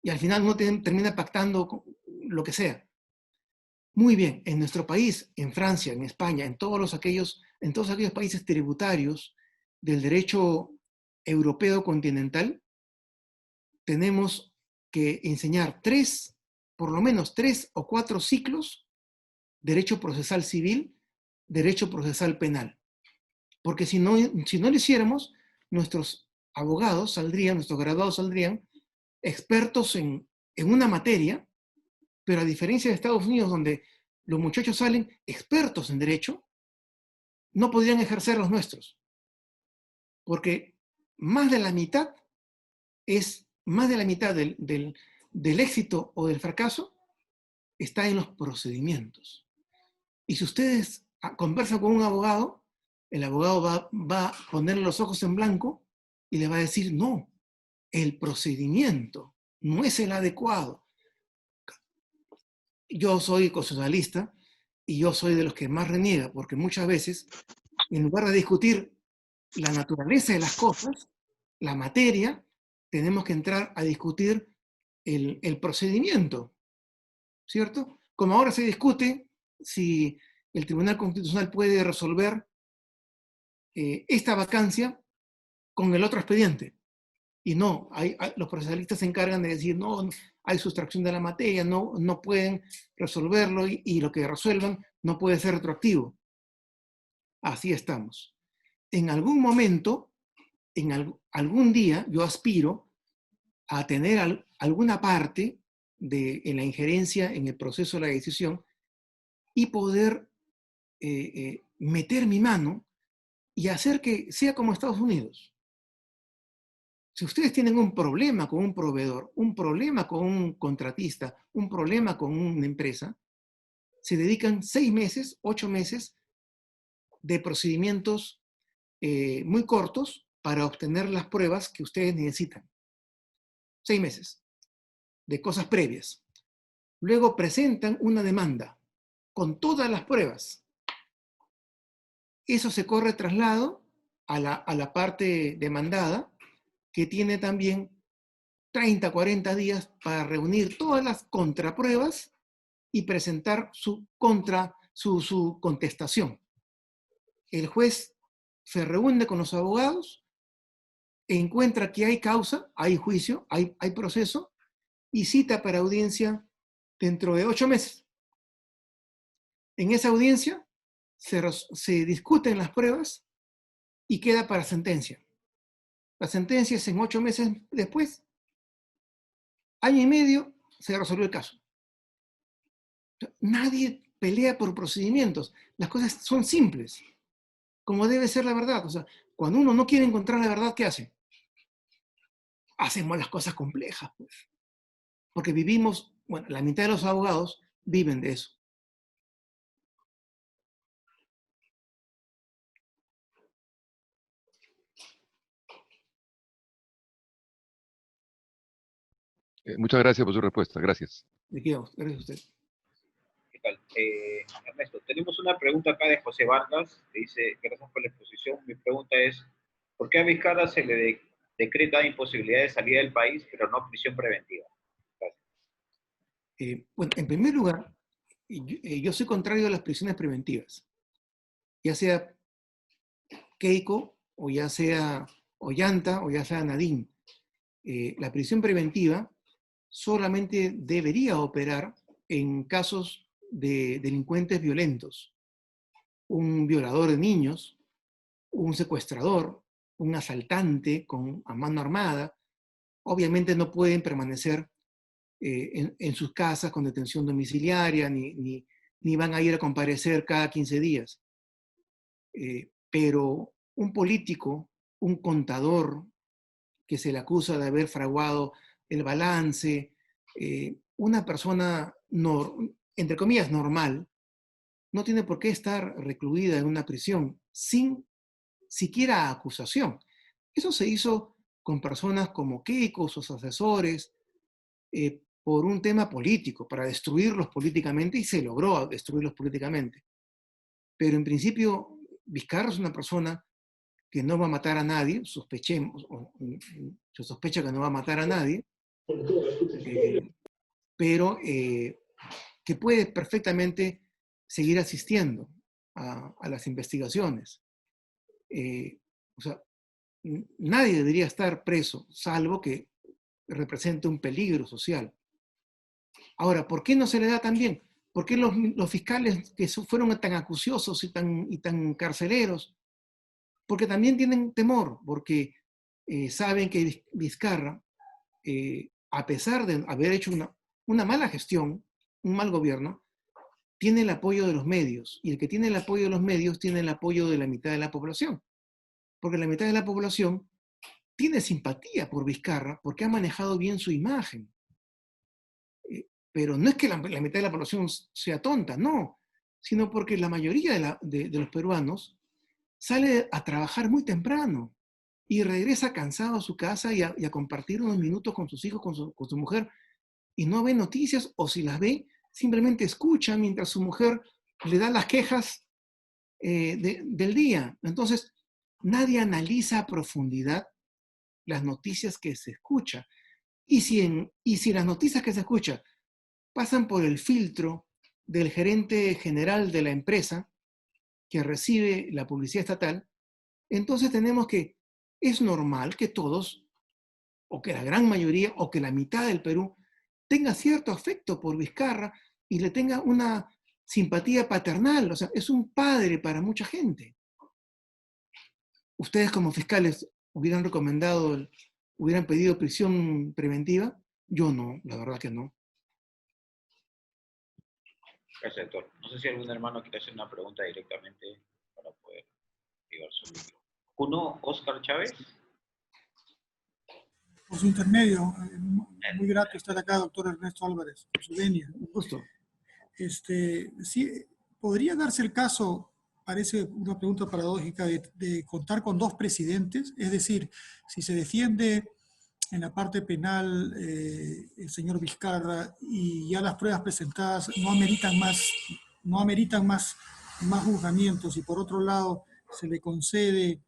[SPEAKER 1] Y al final uno termina pactando lo que sea. Muy bien, en nuestro país, en Francia, en España, en todos aquellos países tributarios del derecho europeo continental, tenemos que enseñar por lo menos 3 o 4 ciclos, derecho procesal civil, derecho procesal penal. Porque si no lo hiciéramos, nuestros abogados nuestros graduados saldrían expertos en una materia, pero a diferencia de Estados Unidos, donde los muchachos salen expertos en derecho, no podrían ejercer los nuestros. Porque más de la mitad del éxito o del fracaso está en los procedimientos. Y si ustedes conversan con un abogado, el abogado va a poner los ojos en blanco y le va a decir, no, el procedimiento no es el adecuado. Yo soy constitucionalista y yo soy de los que más reniega, porque muchas veces, en lugar de discutir la naturaleza de las cosas, la materia, tenemos que entrar a discutir el procedimiento, ¿cierto? Como ahora se discute si el Tribunal Constitucional puede resolver esta vacancia con el otro expediente. Y no, los procesalistas se encargan de decir, no, hay sustracción de la materia, no pueden resolverlo y lo que resuelvan no puede ser retroactivo. Así estamos. En algún momento, algún día, yo aspiro a tener alguna parte en la injerencia en el proceso de la decisión y poder meter mi mano y hacer que sea como Estados Unidos. Si ustedes tienen un problema con un proveedor, un problema con un contratista, un problema con una empresa, se dedican 6 meses, 8 meses de procedimientos muy cortos para obtener las pruebas que ustedes necesitan. 6 meses de cosas previas. Luego presentan una demanda con todas las pruebas. Eso se corre traslado a la parte demandada, que tiene también 30, 40 días para reunir todas las contrapruebas y presentar su contestación. El juez se reúne con los abogados, encuentra que hay causa, hay juicio, hay proceso, y cita para audiencia dentro de 8 meses. En esa audiencia se discuten las pruebas y queda para sentencia. La sentencia es en 8 meses después. Año y medio se resolvió el caso. Nadie pelea por procedimientos. Las cosas son simples, como debe ser la verdad. O sea, cuando uno no quiere encontrar la verdad, ¿qué hace? Hacemos las cosas complejas, pues. Porque vivimos, bueno, la mitad de los abogados viven de eso.
[SPEAKER 3] Muchas gracias por su respuesta. Gracias.
[SPEAKER 1] ¿De qué vamos? Gracias a usted.
[SPEAKER 2] ¿Qué tal? Ernesto, tenemos una pregunta acá de José Vargas, que dice, gracias por la exposición. Mi pregunta es, ¿por qué a Vizcarra se le decreta imposibilidad de salida del país, pero no prisión preventiva? Gracias.
[SPEAKER 1] Bueno, en primer lugar, yo soy contrario a las prisiones preventivas, ya sea Keiko, o ya sea Ollanta, o ya sea Nadine. La prisión preventiva solamente debería operar en casos de delincuentes violentos, un violador de niños, un secuestrador, un asaltante a mano armada. Obviamente no pueden permanecer en sus casas con detención domiciliaria, ni van a ir a comparecer cada 15 días. Pero un político, un contador que se le acusa de haber fraguado el balance, una persona, entre comillas, normal, no tiene por qué estar recluida en una prisión sin siquiera acusación. Eso se hizo con personas como Keiko, sus asesores, por un tema político, para destruirlos políticamente, y se logró destruirlos políticamente. Pero en principio, Vizcarra es una persona que no va a matar a nadie, sospechemos, se sospecha que no va a matar a nadie, pero que puede perfectamente seguir asistiendo a las investigaciones. O sea, nadie debería estar preso, salvo que represente un peligro social. Ahora, ¿por qué no se le da también? ¿Por qué los fiscales que fueron tan acuciosos y tan carceleros? Porque también tienen temor, porque saben que Vizcarra, a pesar de haber hecho una mala gestión, un mal gobierno, tiene el apoyo de los medios. Y el que tiene el apoyo de los medios tiene el apoyo de la mitad de la población. Porque la mitad de la población tiene simpatía por Vizcarra porque ha manejado bien su imagen. Pero no es que la mitad de la población sea tonta, no, sino porque la mayoría de los peruanos sale a trabajar muy temprano y regresa cansado a su casa y a compartir unos minutos con sus hijos, con su mujer, y no ve noticias, o si las ve, simplemente escucha mientras su mujer le da las quejas del día. Entonces, nadie analiza a profundidad las noticias que se escucha. Y si las noticias que se escuchan pasan por el filtro del gerente general de la empresa que recibe la publicidad estatal, entonces tenemos que es normal que todos o que la gran mayoría, o que la mitad del Perú tenga cierto afecto por Vizcarra y le tenga una simpatía paternal. O sea, es un padre para mucha gente. ¿Ustedes como fiscales hubieran recomendado, hubieran pedido prisión preventiva? Yo no, la verdad que no.
[SPEAKER 2] Gracias, doctor. No sé si algún hermano quiere hacer una pregunta directamente para poder activar su micro. Uno, Oscar Chávez.
[SPEAKER 4] Por su intermedio, muy grato estar acá, doctor Ernesto Álvarez, por su venia.
[SPEAKER 1] Un gusto.
[SPEAKER 4] Sí, ¿podría darse el caso, parece una pregunta paradójica, de contar con dos presidentes? Es decir, si se defiende en la parte penal el señor Vizcarra y ya las pruebas presentadas no ameritan más juzgamientos, y por otro lado se le concede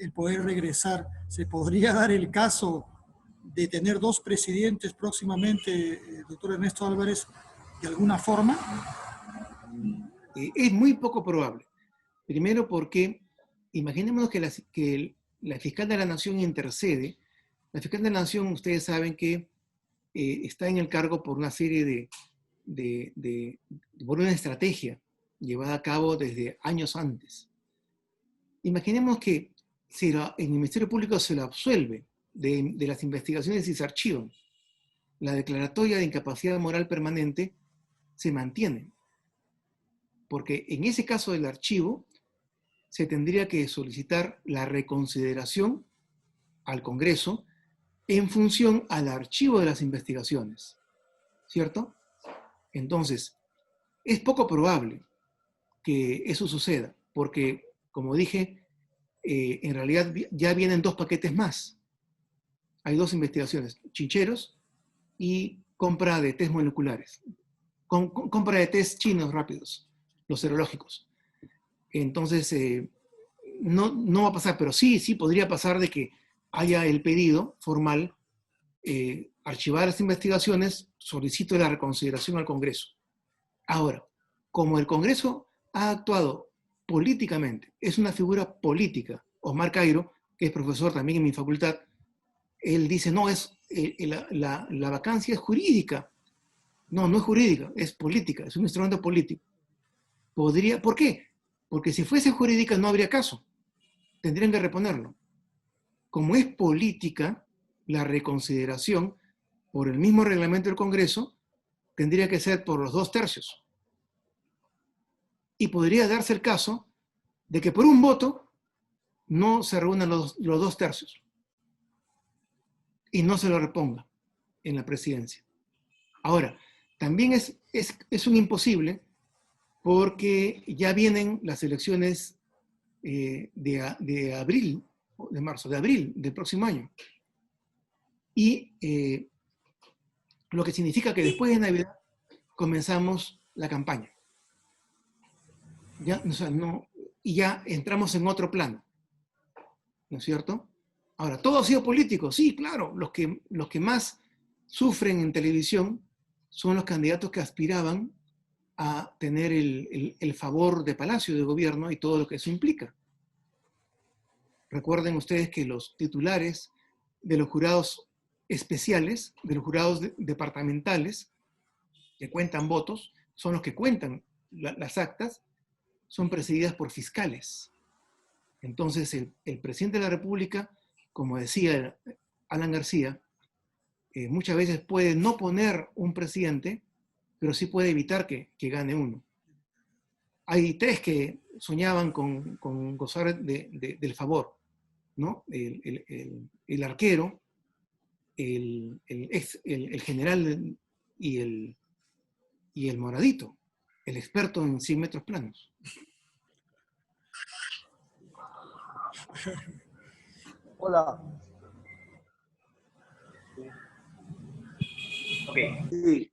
[SPEAKER 4] el poder regresar, ¿se podría dar el caso de tener dos presidentes próximamente, doctor Ernesto Álvarez, de alguna forma?
[SPEAKER 1] Es muy poco probable. Primero porque, imaginémonos que la fiscal de la Nación intercede. La fiscal de la Nación, ustedes saben que está en el cargo por una serie por una estrategia llevada a cabo desde años antes. Imaginemos que en el Ministerio Público se lo absuelve de las investigaciones y se archivan. La declaratoria de incapacidad moral permanente se mantiene. Porque en ese caso del archivo, se tendría que solicitar la reconsideración al Congreso en función al archivo de las investigaciones, ¿cierto? Entonces, es poco probable que eso suceda, porque, como dije, en realidad ya vienen dos paquetes más. Hay dos investigaciones, chincheros y compra de test moleculares, compra de test chinos rápidos, los serológicos. Entonces, no va a pasar, pero sí podría pasar de que haya el pedido formal, archivar las investigaciones, solicito la reconsideración al Congreso. Ahora, como el Congreso ha actuado políticamente, es una figura política, Osmar Cairo, que es profesor también en mi facultad, él dice, no, la vacancia es jurídica. No, no es jurídica, es política, es un instrumento político. ¿Por qué? Porque si fuese jurídica no habría caso. Tendrían que reponerlo. Como es política, la reconsideración por el mismo reglamento del Congreso tendría que ser por los 2/3. Y podría darse el caso de que por un voto no se reúnan los 2/3 y no se lo reponga en la presidencia. Ahora, también es un imposible porque ya vienen las elecciones de abril, de marzo, de abril del próximo año. Y lo que significa que después de Navidad comenzamos la campaña. ¿Ya? O sea, y ya entramos en otro plano. ¿No es cierto? Ahora, ¿todo ha sido político? Sí, claro. Los que más sufren en televisión son los candidatos que aspiraban a tener el favor de Palacio de Gobierno y todo lo que eso implica. Recuerden ustedes que los titulares de los jurados especiales, de los jurados departamentales, que cuentan votos, son los que cuentan las actas, son presididas por fiscales. Entonces, el presidente de la República, como decía Alan García, muchas veces puede no poner un presidente, pero sí puede evitar que gane uno. Hay 3 que soñaban con gozar del favor, ¿no? El arquero, el general y el moradito, el experto en 100 metros planos.
[SPEAKER 5] Hola.
[SPEAKER 2] Ok.
[SPEAKER 5] Sí,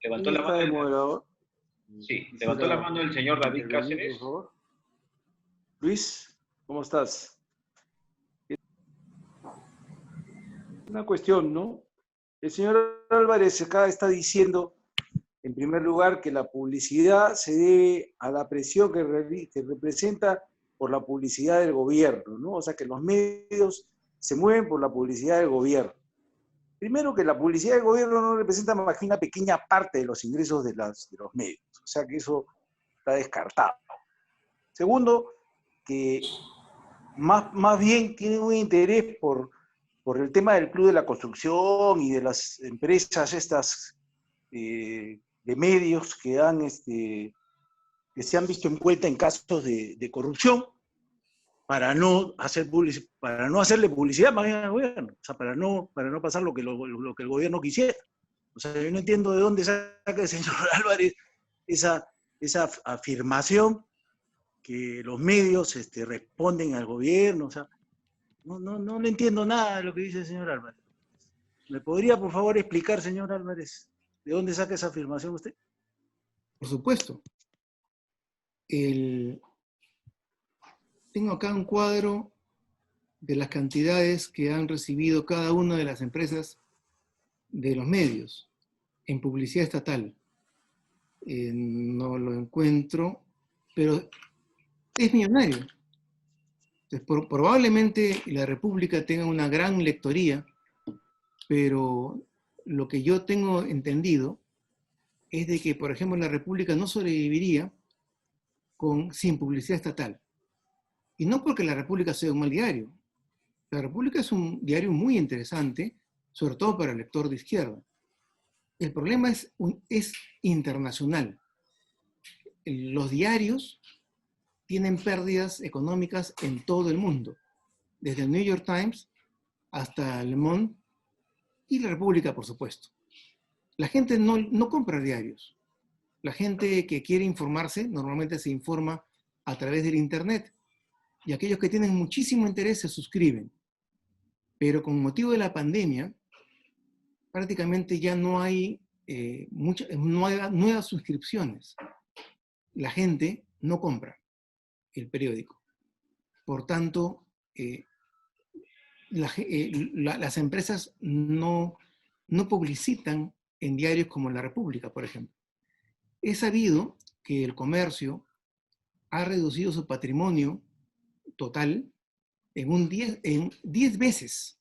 [SPEAKER 2] Levantó la mano.
[SPEAKER 5] moderador?
[SPEAKER 2] Sí, levantó la mano el señor David Cáceres.
[SPEAKER 5] Por favor. Luis, ¿cómo estás? Una cuestión, ¿no? El señor Álvarez acá está diciendo, en primer lugar, que la publicidad se debe a la presión que representa por la publicidad del gobierno, ¿no? O sea, que los medios se mueven por la publicidad del gobierno. Primero, que la publicidad del gobierno no representa más que una pequeña parte de los ingresos de los medios. O sea, que eso está descartado. Segundo, que más bien tienen un interés por el tema del Club de la Construcción y de las empresas estas de medios que se han visto envueltas en casos de corrupción, para no hacerle publicidad más bien al gobierno, o sea, para no pasar lo que el gobierno quisiera. O sea, yo no entiendo de dónde saca el señor Álvarez esa afirmación que los medios responden al gobierno. O sea, no le entiendo nada de lo que dice el señor Álvarez. ¿Me podría, por favor, explicar, señor Álvarez, de dónde saca esa afirmación usted?
[SPEAKER 1] Por supuesto. Tengo acá un cuadro de las cantidades que han recibido cada una de las empresas de los medios en publicidad estatal. No lo encuentro, pero es millonario. Entonces, probablemente la República tenga una gran lectoría, pero lo que yo tengo entendido es de que, por ejemplo, la República no sobreviviría sin publicidad estatal. Y no porque la República sea un mal diario. La República es un diario muy interesante, sobre todo para el lector de izquierda. El problema es internacional. Los diarios tienen pérdidas económicas en todo el mundo, desde el New York Times hasta Le Monde y la República, por supuesto. La gente no compra diarios. La gente que quiere informarse normalmente se informa a través del Internet, y aquellos que tienen muchísimo interés se suscriben. Pero con motivo de la pandemia, prácticamente ya no hay nuevas suscripciones. La gente no compra el periódico. Por tanto, las empresas no publicitan en diarios como La República, por ejemplo. Es sabido que el comercio ha reducido su patrimonio total en 10 veces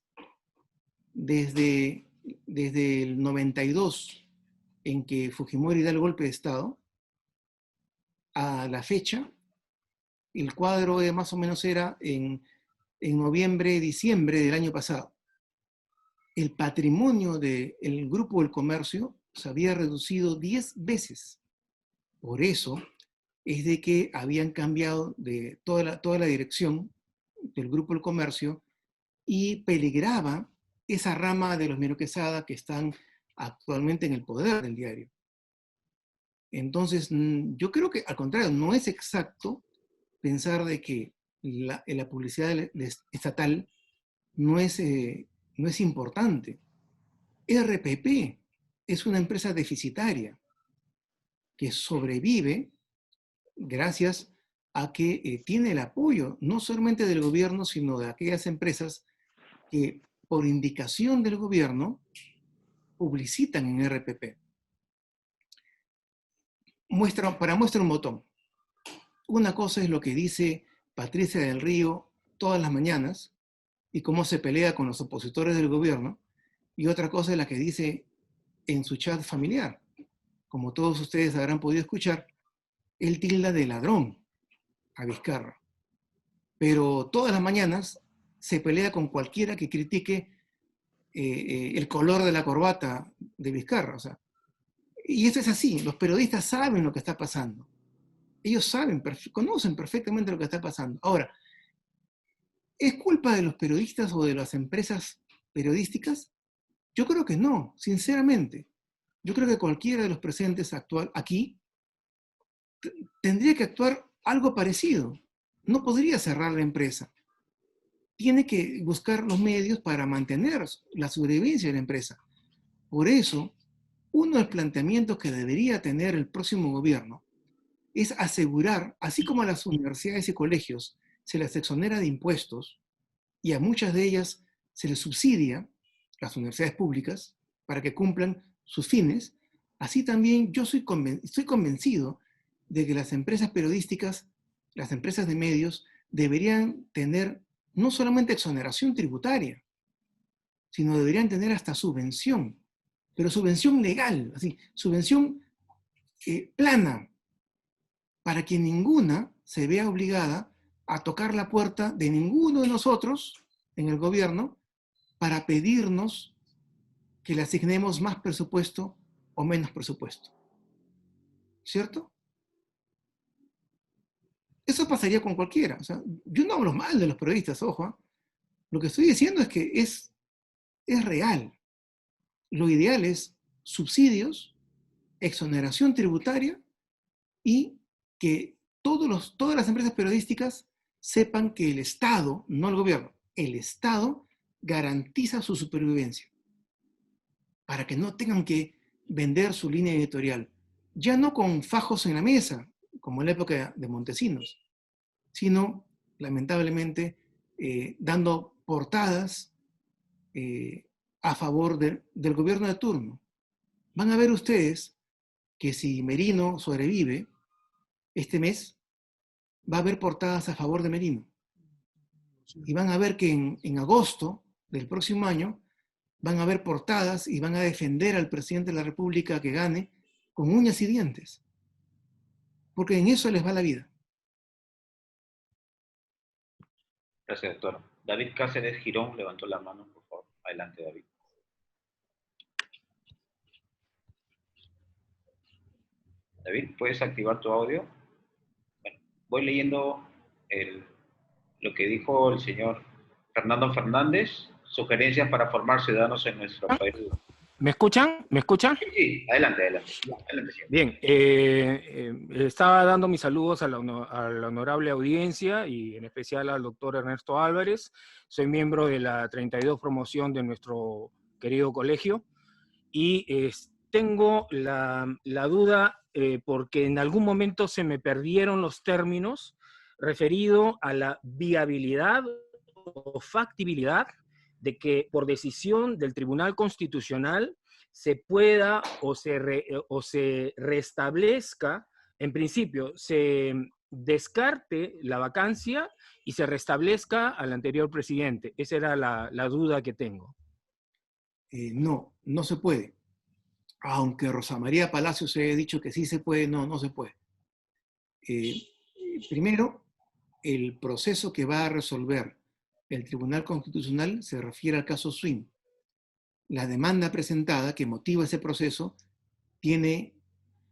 [SPEAKER 1] desde el 92, en que Fujimori da el golpe de Estado, a la fecha. El cuadro más o menos era en noviembre, diciembre del año pasado. El patrimonio del Grupo del Comercio se había reducido 10 veces. Por eso es de que habían cambiado de toda la dirección del Grupo del Comercio y peligraba esa rama de los Mero Quesada que están actualmente en el poder del diario. Entonces, yo creo que al contrario, no es exacto pensar de que la publicidad estatal no es importante. RPP es una empresa deficitaria que sobrevive gracias a que tiene el apoyo no solamente del gobierno, sino de aquellas empresas que por indicación del gobierno publicitan en RPP. Para muestra un botón. Una cosa es lo que dice Patricia del Río todas las mañanas y cómo se pelea con los opositores del gobierno, y otra cosa es la que dice en su chat familiar. Como todos ustedes habrán podido escuchar, él tilda de ladrón a Vizcarra. Pero todas las mañanas se pelea con cualquiera que critique el color de la corbata de Vizcarra. O sea, y eso es así, los periodistas saben lo que está pasando. Ellos conocen perfectamente lo que está pasando. Ahora, ¿es culpa de los periodistas o de las empresas periodísticas? Yo creo que no, sinceramente. Yo creo que cualquiera de los presentes aquí tendría que actuar algo parecido. No podría cerrar la empresa. Tiene que buscar los medios para mantener la sobrevivencia de la empresa. Por eso, uno de los planteamientos que debería tener el próximo gobierno es asegurar, así como a las universidades y colegios se les exonera de impuestos y a muchas de ellas se les subsidia, las universidades públicas, para que cumplan sus fines, así también yo estoy convencido de que las empresas periodísticas, las empresas de medios, deberían tener no solamente exoneración tributaria, sino deberían tener hasta subvención, pero subvención legal, así, subvención plana, para que ninguna se vea obligada a tocar la puerta de ninguno de nosotros en el gobierno para pedirnos que le asignemos más presupuesto o menos presupuesto. ¿Cierto? Eso pasaría con cualquiera. O sea, yo no hablo mal de los periodistas, ojo. ¿Eh? Lo que estoy diciendo es que es real. Lo ideal es subsidios, exoneración tributaria y que todas las empresas periodísticas sepan que el Estado, no el gobierno, el Estado garantiza su supervivencia para que no tengan que vender su línea editorial, ya no con fajos en la mesa, como en la época de Montesinos, sino, lamentablemente, dando portadas a favor del gobierno de turno. Van a ver ustedes que si Merino sobrevive este mes, va a haber portadas a favor de Merino. Y van a ver que en agosto del próximo año van a haber portadas y van a defender al presidente de la República que gane con uñas y dientes. Porque en eso les va la vida.
[SPEAKER 2] Gracias, doctor. David Cáceres Girón levantó la mano, por favor. Adelante, David. David, ¿puedes activar tu audio? Bueno, voy leyendo lo que dijo el señor Fernando Fernández, sugerencias para formar ciudadanos en nuestro país.
[SPEAKER 6] ¿Me escuchan? ¿Me escuchan?
[SPEAKER 2] Sí, adelante, adelante. Adelante, señor.
[SPEAKER 6] Bien, estaba dando mis saludos a la honorable audiencia y en especial al doctor Ernesto Álvarez. Soy miembro de la 32 promoción de nuestro querido colegio y tengo la duda porque en algún momento se me perdieron los términos referido a la viabilidad o factibilidad de que por decisión del Tribunal Constitucional se pueda o se restablezca, en principio, se descarte la vacancia y se restablezca al anterior presidente. Esa era la duda que tengo.
[SPEAKER 1] No se puede. Aunque Rosa María Palacios se haya dicho que sí se puede, no se puede. Primero, el proceso que va a resolver el Tribunal Constitucional se refiere al caso Swing. La demanda presentada que motiva ese proceso tiene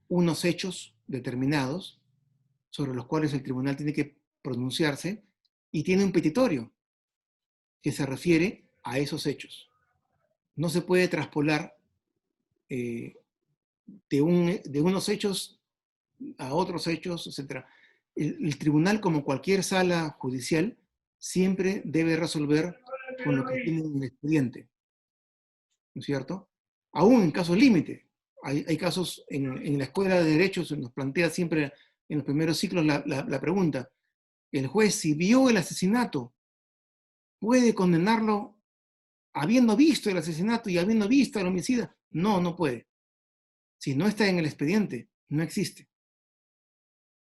[SPEAKER 1] unos hechos determinados sobre los cuales el tribunal tiene que pronunciarse y tiene un petitorio que se refiere a esos hechos. No se puede traspolar de unos hechos a otros hechos, etc. El tribunal, como cualquier sala judicial, siempre debe resolver con lo que tiene en el expediente, ¿no es cierto? Aún en casos límite. Hay casos en la Escuela de Derecho, se nos plantea siempre en los primeros ciclos la pregunta, el juez, si vio el asesinato, ¿puede condenarlo habiendo visto el asesinato y habiendo visto al homicida? No puede. Si no está en el expediente, no existe.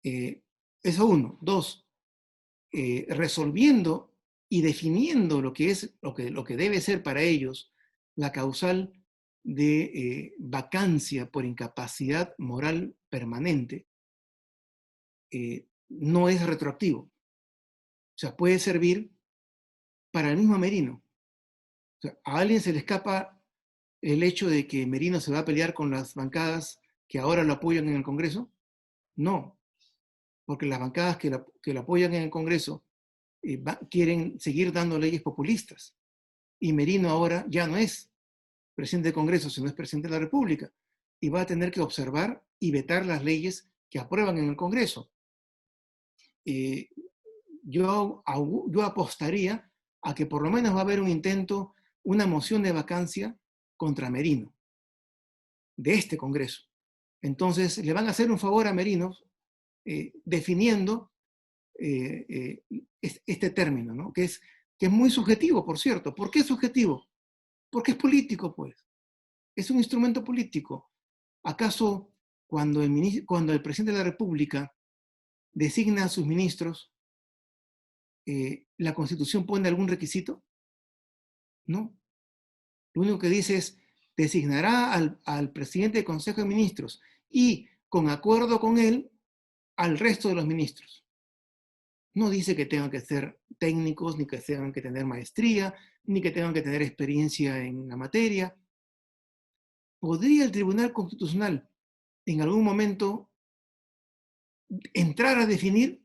[SPEAKER 1] Eso uno. Dos, resolviendo y definiendo lo que es lo que debe ser para ellos la causal de vacancia por incapacidad moral permanente, no es retroactivo. O sea, puede servir para el mismo Merino. O sea, a alguien se le escapa el hecho de que Merino se va a pelear con las bancadas que ahora lo apoyan en el Congreso. No, porque las bancadas que lo apoyan en el Congreso quieren seguir dando leyes populistas. Y Merino ahora ya no es presidente del Congreso, sino es presidente de la República. Y va a tener que observar y vetar las leyes que aprueban en el Congreso. Yo apostaría a que por lo menos va a haber un intento, una moción de vacancia contra Merino, de este Congreso. Entonces, le van a hacer un favor a Merino definiendo este término, ¿no? que es muy subjetivo, por cierto. ¿Por qué es subjetivo? Porque es político, pues. Es un instrumento político. ¿Acaso cuando el presidente de la República designa a sus ministros, ¿La Constitución pone algún requisito? No. Lo único que dice es, designará al presidente del Consejo de Ministros y, con acuerdo con él, al resto de los ministros. No dice que tengan que ser técnicos, ni que tengan que tener maestría, ni que tengan que tener experiencia en la materia. ¿Podría el Tribunal Constitucional en algún momento entrar a definir?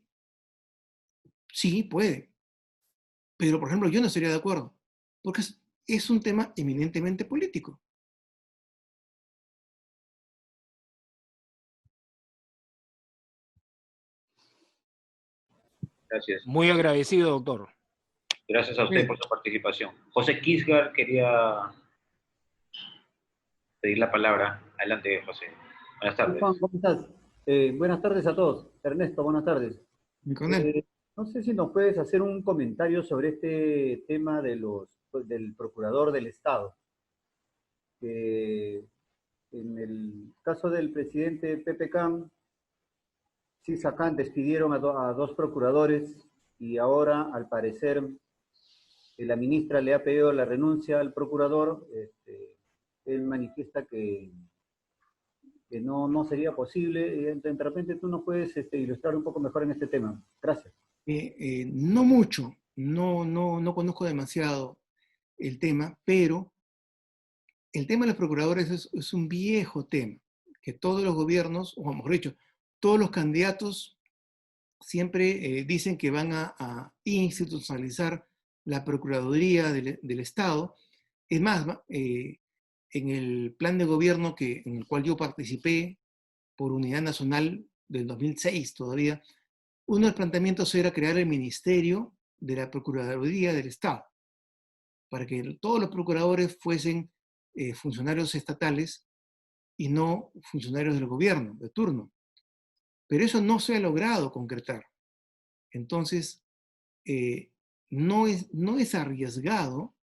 [SPEAKER 1] Sí, puede. Pero, por ejemplo, yo no estaría de acuerdo, porque es un tema eminentemente político.
[SPEAKER 2] Gracias.
[SPEAKER 6] Muy agradecido, doctor.
[SPEAKER 2] Gracias a usted por su participación. José Kisgar quería pedir la palabra. Adelante, José. Buenas tardes.
[SPEAKER 7] Juan, ¿cómo estás? Buenas tardes a todos. Ernesto, buenas tardes.
[SPEAKER 1] Con él.
[SPEAKER 7] No sé si nos puedes hacer un comentario sobre este tema de del procurador del Estado. En el caso del presidente Pepe Can, sí despidieron a dos procuradores y ahora, al parecer, la ministra le ha pedido la renuncia al procurador. Él manifiesta que no sería posible. De repente tú nos puedes ilustrar un poco mejor en este tema. Gracias.
[SPEAKER 1] No mucho, no conozco demasiado el tema, pero el tema de los procuradores es un viejo tema, que todos los gobiernos, o mejor dicho, todos los candidatos siempre dicen que van a institucionalizar la Procuraduría del Estado. Es más, en el plan de gobierno en el cual yo participé por Unidad Nacional del 2006 todavía, uno de los planteamientos era crear el Ministerio de la Procuraduría del Estado, para que todos los procuradores fuesen funcionarios estatales y no funcionarios del gobierno de turno. Pero eso no se ha logrado concretar. Entonces, no es arriesgado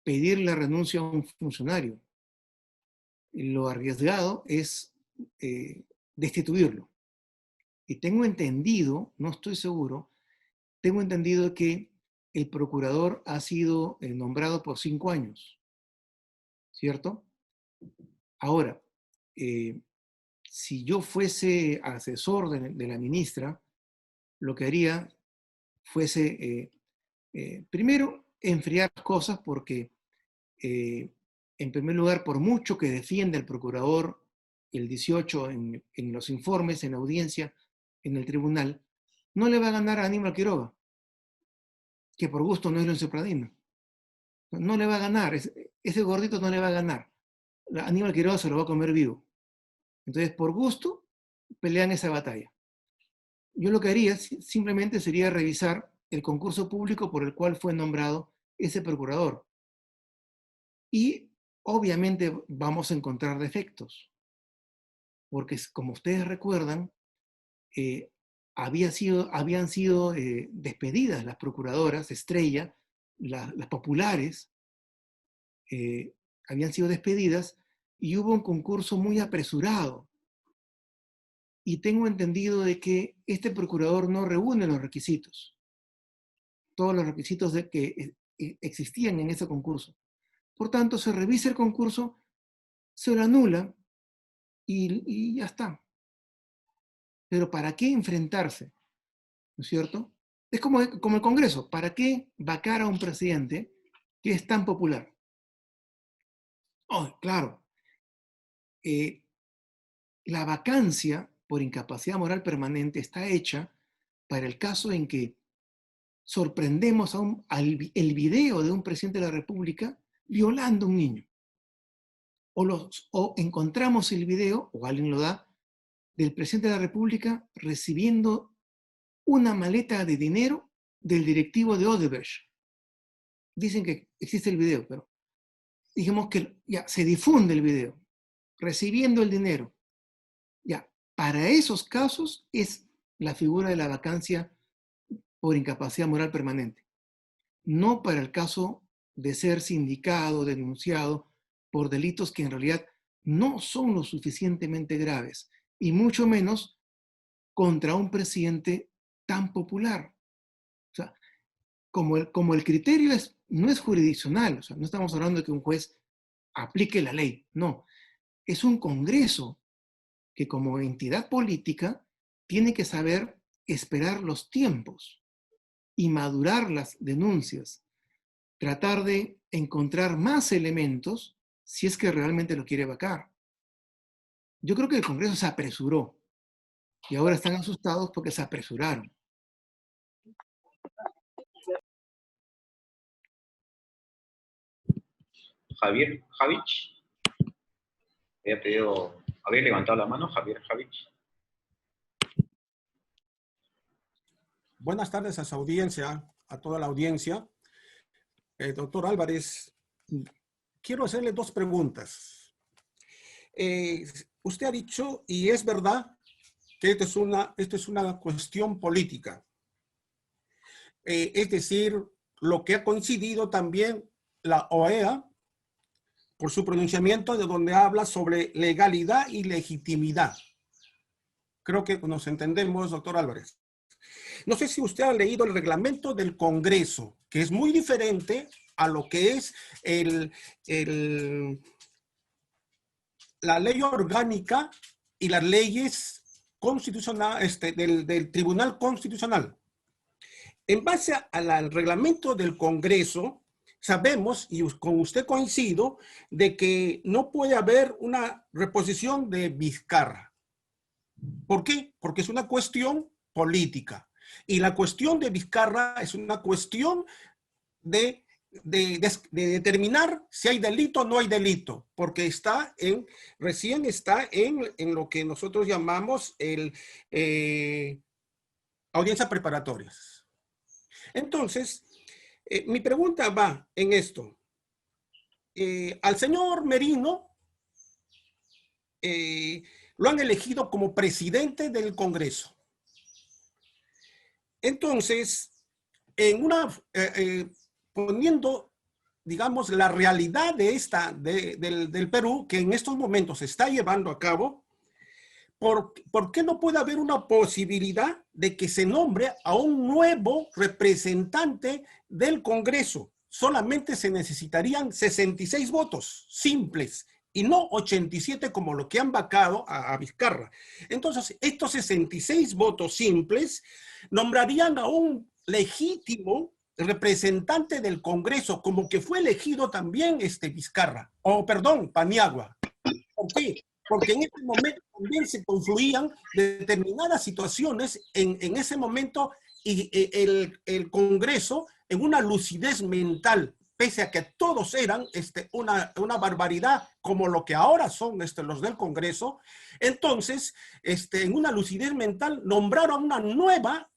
[SPEAKER 1] pedir la renuncia a un funcionario. Lo arriesgado es destituirlo. Y tengo entendido, no estoy seguro, tengo entendido que el procurador ha sido nombrado por 5 años, ¿cierto? Ahora, si yo fuese asesor de la ministra, lo que haría fuese, primero, enfriar las cosas porque, en primer lugar, por mucho que defienda el procurador el 18 en los informes, en la audiencia, en el tribunal, no le va a ganar a Aníbal Quiroga, que por gusto no es Leoncio Pradino. No le va a ganar, ese gordito no le va a ganar. Aníbal Quiroga se lo va a comer vivo. Entonces, por gusto, pelean esa batalla. Yo lo que haría simplemente sería revisar el concurso público por el cual fue nombrado ese procurador. Y obviamente vamos a encontrar defectos, porque como ustedes recuerdan, habían sido despedidas las procuradoras estrella, las populares, habían sido despedidas y hubo un concurso muy apresurado. Y tengo entendido de que este procurador no reúne los requisitos, todos los requisitos que existían en ese concurso. Por tanto, se revisa el concurso, se lo anula y ya está. Pero ¿para qué enfrentarse? ¿No es cierto? Es como el Congreso. ¿Para qué vacar a un presidente que es tan popular? Oh, claro. La vacancia por incapacidad moral permanente está hecha para el caso en que sorprendemos el video de un presidente de la República violando a un niño. O encontramos el video, o alguien lo da, del presidente de la República recibiendo una maleta de dinero del directivo de Odebrecht. Dicen que existe el video, pero dijimos que ya se difunde el video, recibiendo el dinero. Ya, para esos casos es la figura de la vacancia por incapacidad moral permanente. No para el caso de ser sindicado, denunciado por delitos que en realidad no son lo suficientemente graves, y mucho menos contra un presidente tan popular. como el criterio no es jurisdiccional, o sea, no estamos hablando de que un juez aplique la ley, no. Es un Congreso que como entidad política tiene que saber esperar los tiempos y madurar las denuncias, tratar de encontrar más elementos si es que realmente lo quiere vacar. Yo creo que el Congreso se apresuró y ahora están asustados porque se apresuraron.
[SPEAKER 2] Javier Javich. Había levantado la mano, Javier Javich.
[SPEAKER 8] Buenas tardes a su audiencia, a toda la audiencia. Doctor Álvarez, quiero hacerle dos preguntas. Usted ha dicho, y es verdad, que esto es una cuestión política. Es decir, lo que ha coincidido también la OEA por su pronunciamiento de donde habla sobre legalidad y legitimidad. Creo que nos entendemos, doctor Álvarez. No sé si usted ha leído el reglamento del Congreso, que es muy diferente a lo que es la ley orgánica y las leyes constitucionales del Tribunal Constitucional. En base al reglamento del Congreso, sabemos, y con usted coincido, de que no puede haber una reposición de Vizcarra. ¿Por qué? Porque es una cuestión política. Y la cuestión de Vizcarra es una cuestión de determinar si hay delito o no hay delito, porque recién está en lo que nosotros llamamos audiencias preparatorias. Entonces, mi pregunta va en esto. Al señor Merino lo han elegido como presidente del Congreso. Entonces, poniendo, digamos, la realidad del Perú, que en estos momentos se está llevando a cabo, ¿por qué no puede haber una posibilidad de que se nombre a un nuevo representante del Congreso? Solamente se necesitarían 66 votos simples y no 87 como lo que han vacado a Vizcarra. Entonces, estos 66 votos simples nombrarían a un legítimo representante del Congreso, como que fue elegido también Vizcarra, Paniagua. ¿Por qué? Porque en ese momento también se confluían determinadas situaciones en ese momento y el Congreso en una lucidez mental, pese a que todos eran una barbaridad como lo que ahora son los del Congreso. Entonces, en una lucidez mental nombraron una nueva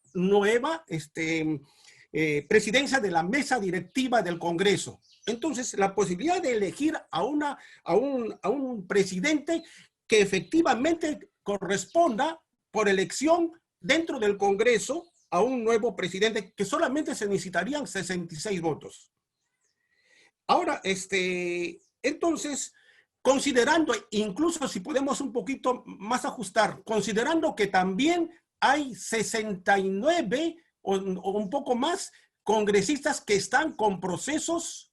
[SPEAKER 8] presidencia de la mesa directiva del Congreso. Entonces, la posibilidad de elegir a un presidente que efectivamente corresponda por elección dentro del Congreso a un nuevo presidente, que solamente se necesitarían 66 votos. Ahora, entonces, considerando, incluso si podemos un poquito más ajustar, considerando que también hay 69 o un poco más congresistas que están con procesos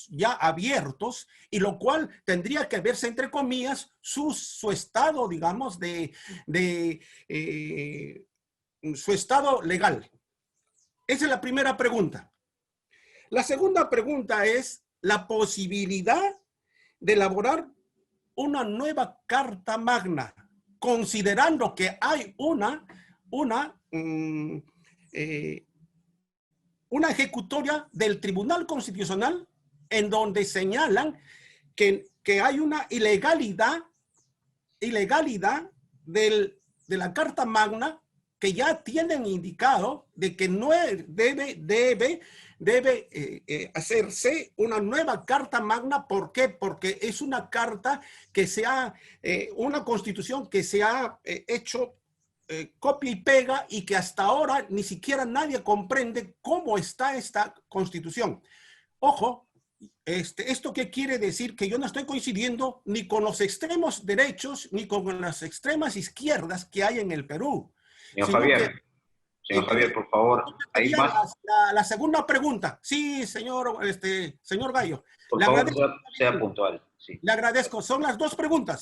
[SPEAKER 8] ya abiertos, y lo cual tendría que verse, entre comillas, su estado, digamos, su estado legal. Esa es la primera pregunta. La segunda pregunta es la posibilidad de elaborar una nueva Carta Magna, considerando que hay una ejecutoria del Tribunal Constitucional en donde señalan que hay una ilegalidad de la Carta Magna, que ya tienen indicado de que no debe hacerse una nueva Carta Magna. ¿Por qué? Porque es una carta que una constitución que se ha hecho copia y pega, y que hasta ahora ni siquiera nadie comprende cómo está esta constitución. Ojo, ¿esto qué quiere decir? Que yo no estoy coincidiendo ni con los extremos derechos ni con las extremas izquierdas que hay en el Perú.
[SPEAKER 2] Señor Javier, Señor Javier, por favor, ¿hay
[SPEAKER 8] Sería
[SPEAKER 2] más?
[SPEAKER 8] la segunda pregunta. Sí, señor, señor Gallo.
[SPEAKER 2] Por
[SPEAKER 8] Le
[SPEAKER 2] favor,
[SPEAKER 8] agradezco.
[SPEAKER 2] sea puntual. Sí.
[SPEAKER 8] Le agradezco. Son las dos preguntas.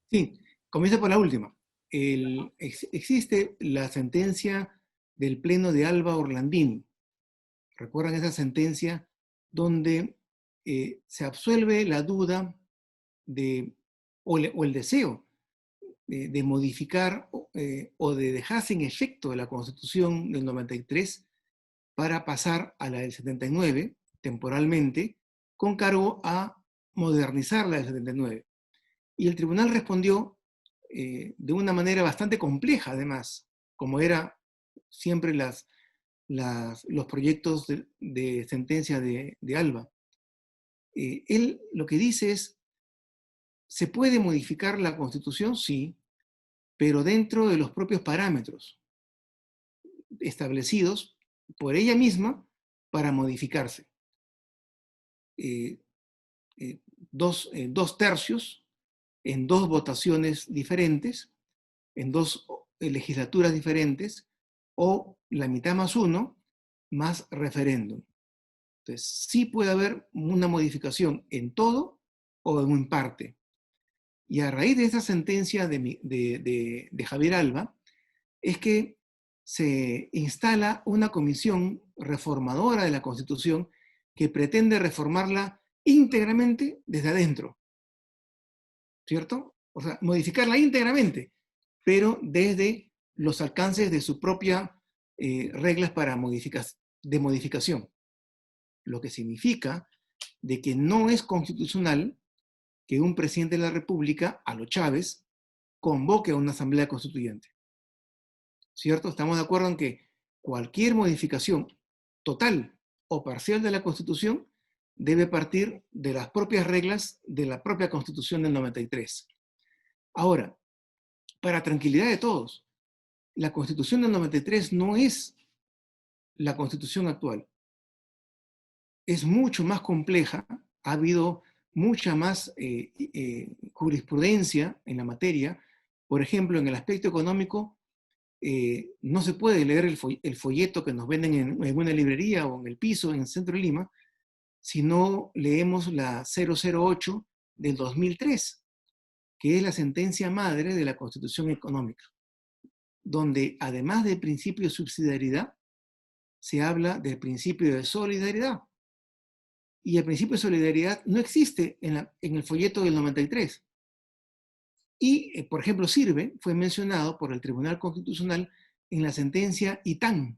[SPEAKER 1] Sí, comienzo por la última. Existe la sentencia del Pleno de Alba Orlandini. ¿Recuerdan esa sentencia donde se absuelve la duda o el deseo de modificar o de dejar sin efecto la Constitución del 93 para pasar a la del 79 temporalmente, con cargo a modernizar la del 79? Y el tribunal respondió de una manera bastante compleja, además, como era siempre los proyectos de sentencia de Alba. Él lo que dice es, ¿se puede modificar la Constitución? Sí, pero dentro de los propios parámetros establecidos por ella misma para modificarse. Dos tercios en dos votaciones diferentes, en dos legislaturas diferentes, o la mitad más uno, más referéndum. Entonces, sí puede haber una modificación en todo o en parte. Y a raíz de esa sentencia de Javier Alba, es que se instala una comisión reformadora de la Constitución que pretende reformarla íntegramente desde adentro, ¿cierto? O sea, modificarla íntegramente, pero desde los alcances de su propia reglas de modificación. Lo que significa de que no es constitucional que un presidente de la República, a lo Chávez, convoque a una asamblea constituyente. ¿Cierto? Estamos de acuerdo en que cualquier modificación total o parcial de la Constitución debe partir de las propias reglas de la propia Constitución del 93. Ahora, para tranquilidad de todos, la Constitución del 93 no es la Constitución actual. Es mucho más compleja, ha habido mucha más jurisprudencia en la materia. Por ejemplo, en el aspecto económico, no se puede leer el folleto que nos venden en una librería o en el piso en el centro de Lima si no leemos la 008 del 2003, que es la sentencia madre de la Constitución Económica, donde además del principio de subsidiariedad, se habla del principio de solidaridad. Y el principio de solidaridad no existe en el folleto del 93. Y, por ejemplo, fue mencionado por el Tribunal Constitucional en la sentencia ITAN,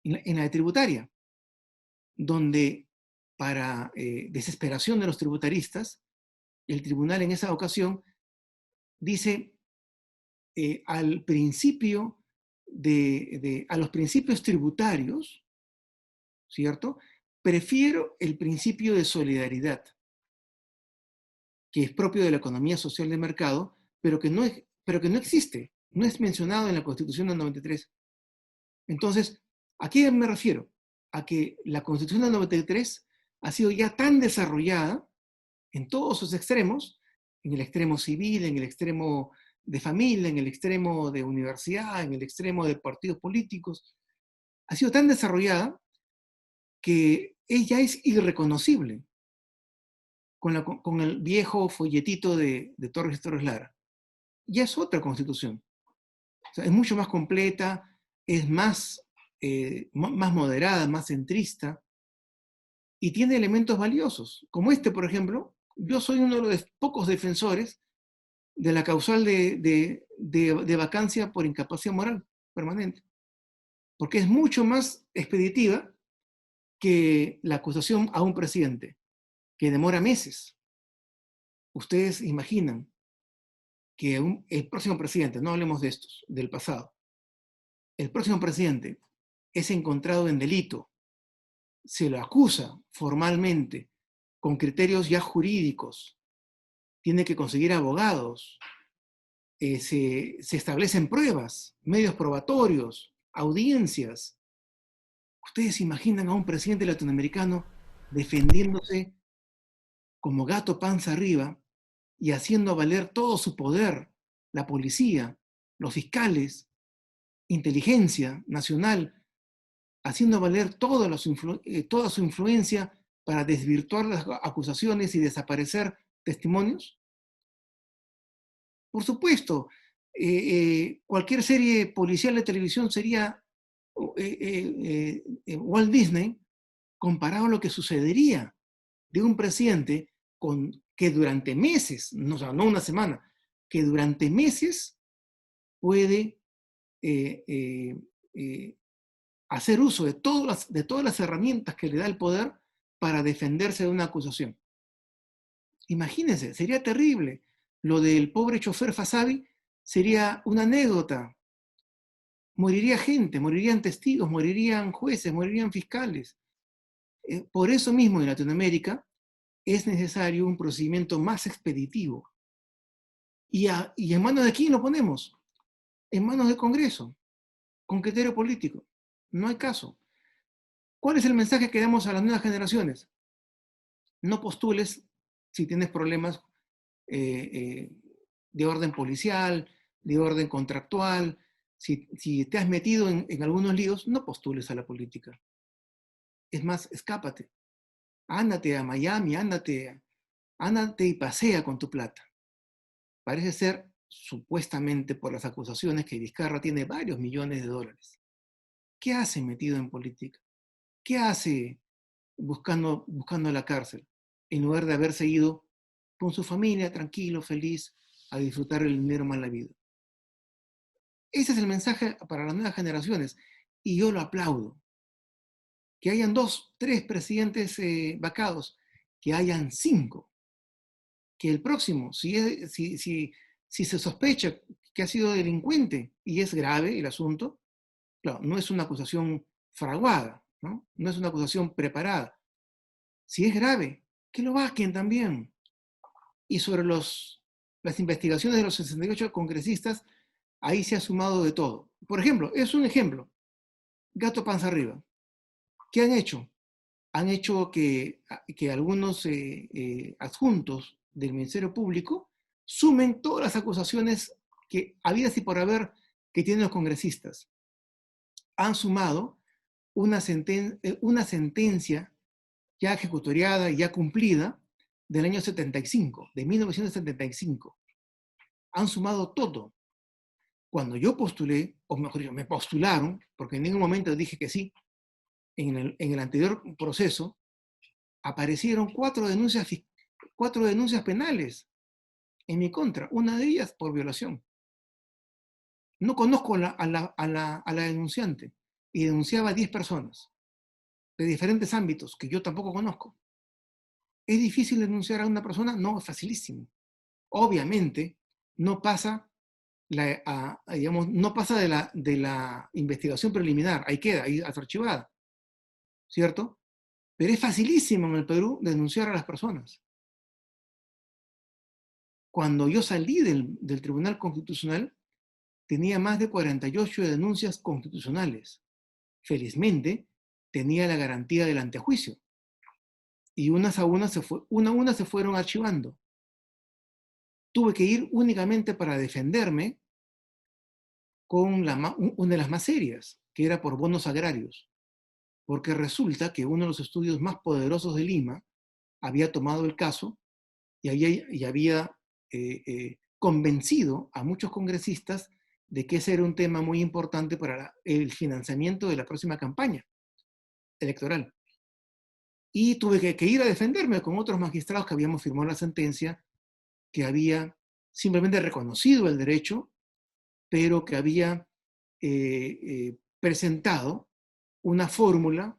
[SPEAKER 1] en la de tributaria, donde para desesperación de los tributaristas, el tribunal en esa ocasión dice a los principios tributarios, ¿cierto? Prefiero el principio de solidaridad, que es propio de la economía social de mercado, pero que no existe, no es mencionado en la Constitución del 93. Entonces, ¿a qué me refiero? A que la Constitución del 93 ha sido ya tan desarrollada en todos sus extremos, en el extremo civil, en el extremo de familia, en el extremo de universidad, en el extremo de partidos políticos, ha sido tan desarrollada que ella es irreconocible con el viejo folletito de Torres Lara. Ya es otra constitución. O sea, es mucho más completa, es más moderada, más centrista, y tiene elementos valiosos, como por ejemplo. Yo soy uno de los pocos defensores de la causal de vacancia por incapacidad moral permanente, porque es mucho más expeditiva que la acusación a un presidente, que demora meses. Ustedes imaginan que el próximo presidente, no hablemos de estos, del pasado, el próximo presidente es encontrado en delito, se lo acusa formalmente, con criterios ya jurídicos, tiene que conseguir abogados, se establecen pruebas, medios probatorios, audiencias. ¿Ustedes imaginan a un presidente latinoamericano defendiéndose como gato panza arriba y haciendo valer todo su poder, la policía, los fiscales, inteligencia nacional, haciendo valer toda su influencia para desvirtuar las acusaciones y desaparecer testimonios? Por supuesto, cualquier serie policial de televisión sería Walt Disney comparado a lo que sucedería de un presidente que durante meses, no, o sea, no una semana, que durante meses puede hacer uso de todas las herramientas que le da el poder para defenderse de una acusación. Imagínense, sería terrible. Lo del pobre chofer Fasabi sería una anécdota. Moriría gente, morirían testigos, morirían jueces, morirían fiscales. Por eso mismo en Latinoamérica es necesario un procedimiento más expeditivo. ¿Y en manos de quién lo ponemos? En manos del Congreso, con criterio político. No hay caso. ¿Cuál es el mensaje que damos a las nuevas generaciones? No postules si tienes problemas de orden policial, de orden contractual. Si te has metido en algunos líos, no postules a la política. Es más, escápate. Ándate a Miami, ándate y pasea con tu plata. Parece ser, supuestamente por las acusaciones, que Vizcarra tiene varios millones de dólares. ¿Qué hace metido en política? ¿Qué hace buscando la cárcel? En lugar de haberse ido con su familia, tranquilo, feliz, a disfrutar el dinero mal habido. Ese es el mensaje para las nuevas generaciones. Y yo lo aplaudo. Que hayan 2, 3 presidentes vacados, que hayan 5. Que el próximo, si se sospecha que ha sido delincuente y es grave el asunto, claro, no es una acusación fraguada, ¿no? No es una acusación preparada. Si es grave, que lo vaquen también. Y sobre las investigaciones de los 68 congresistas, ahí se ha sumado de todo. Por ejemplo, es un ejemplo. Gato panza arriba. ¿Qué han hecho? Han hecho que algunos adjuntos del Ministerio Público sumen todas las acusaciones que habidas y por haber que tienen los congresistas. Han sumado una sentencia ya ejecutoriada y ya cumplida del año 75, de 1975. Han sumado todo. Cuando yo postulé, o mejor dicho, me postularon, porque en ningún momento dije que sí, en el anterior proceso, aparecieron 4 denuncias penales en mi contra, una de ellas por violación. No conozco a la denunciante y denunciaba a 10 personas de diferentes ámbitos que yo tampoco conozco. ¿Es difícil denunciar a una persona? No, es facilísimo. Obviamente, no pasa de la investigación preliminar, ahí queda, ahí archivada, ¿cierto? Pero es facilísimo en el Perú denunciar a las personas. Cuando yo salí del Tribunal Constitucional, tenía más de 48 denuncias constitucionales. Felizmente, tenía la garantía del antejuicio. Y una a una se fueron archivando. Tuve que ir únicamente para defenderme con una de las más serias, que era por bonos agrarios. Porque resulta que uno de los estudios más poderosos de Lima había tomado el caso y había convencido a muchos congresistas de que ese era un tema muy importante para el financiamiento de la próxima campaña electoral. Y tuve que ir a defenderme con otros magistrados que habíamos firmado la sentencia, que había simplemente reconocido el derecho, pero que había presentado una fórmula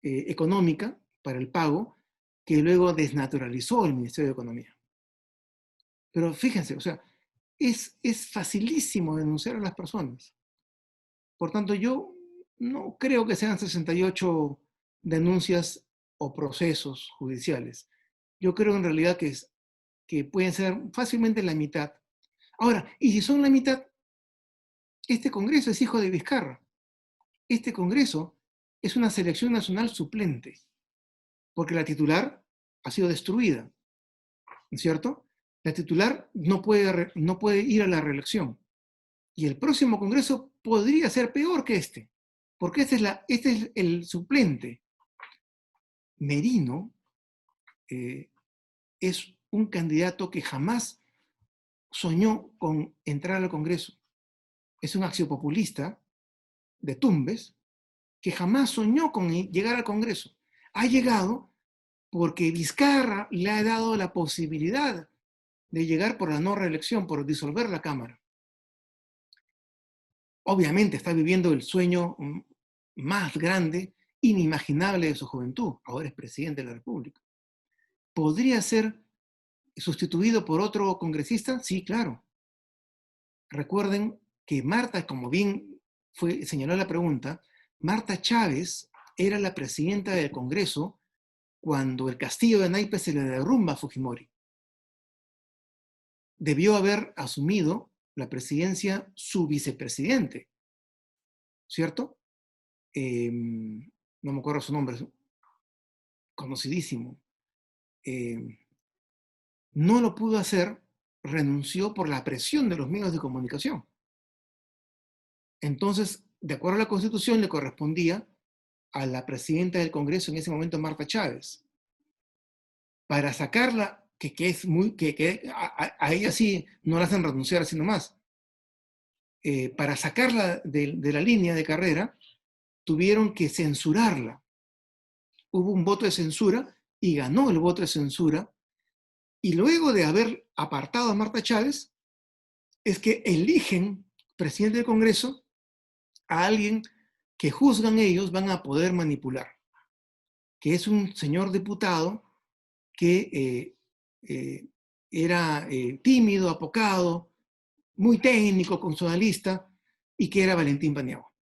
[SPEAKER 1] económica para el pago que luego desnaturalizó el Ministerio de Economía. Pero fíjense, o sea, es facilísimo denunciar a las personas. Por tanto, yo no creo que sean 68 denuncias o procesos judiciales. Yo creo en realidad que pueden ser fácilmente la mitad. Ahora, y si son la mitad, este Congreso es hijo de Vizcarra. Este Congreso es una selección nacional suplente, porque la titular ha sido destruida, ¿no es cierto? La titular no puede ir a la reelección. Y el próximo Congreso podría ser peor que este, porque este es el suplente. Merino es un candidato que jamás soñó con entrar al Congreso. Es un axiopopulista de Tumbes que jamás soñó con llegar al Congreso. Ha llegado porque Vizcarra le ha dado la posibilidad de llegar por la no reelección, por disolver la Cámara. Obviamente está viviendo el sueño más grande, inimaginable de su juventud. Ahora es presidente de la República. ¿Podría ser sustituido por otro congresista? Sí, claro. Recuerden que Marta, como bien señaló la pregunta, Marta Chávez era la presidenta del Congreso cuando el castillo de naipes se le derrumba a Fujimori. Debió haber asumido la presidencia su vicepresidente, ¿cierto? No me acuerdo su nombre, conocidísimo. No lo pudo hacer, renunció por la presión de los medios de comunicación. Entonces, de acuerdo a la Constitución, le correspondía a la presidenta del Congreso en ese momento, Marta Chávez. Para sacarla, a ella sí no la hacen renunciar así nomás. Para sacarla de la línea de carrera, tuvieron que censurarla. Hubo un voto de censura y ganó el voto de censura. Y luego de haber apartado a Marta Chávez, es que eligen presidente del Congreso a alguien que juzgan ellos van a poder manipular, que es un señor diputado que era tímido, apocado, muy técnico, constitucionalista, y que era Valentín Paniagua.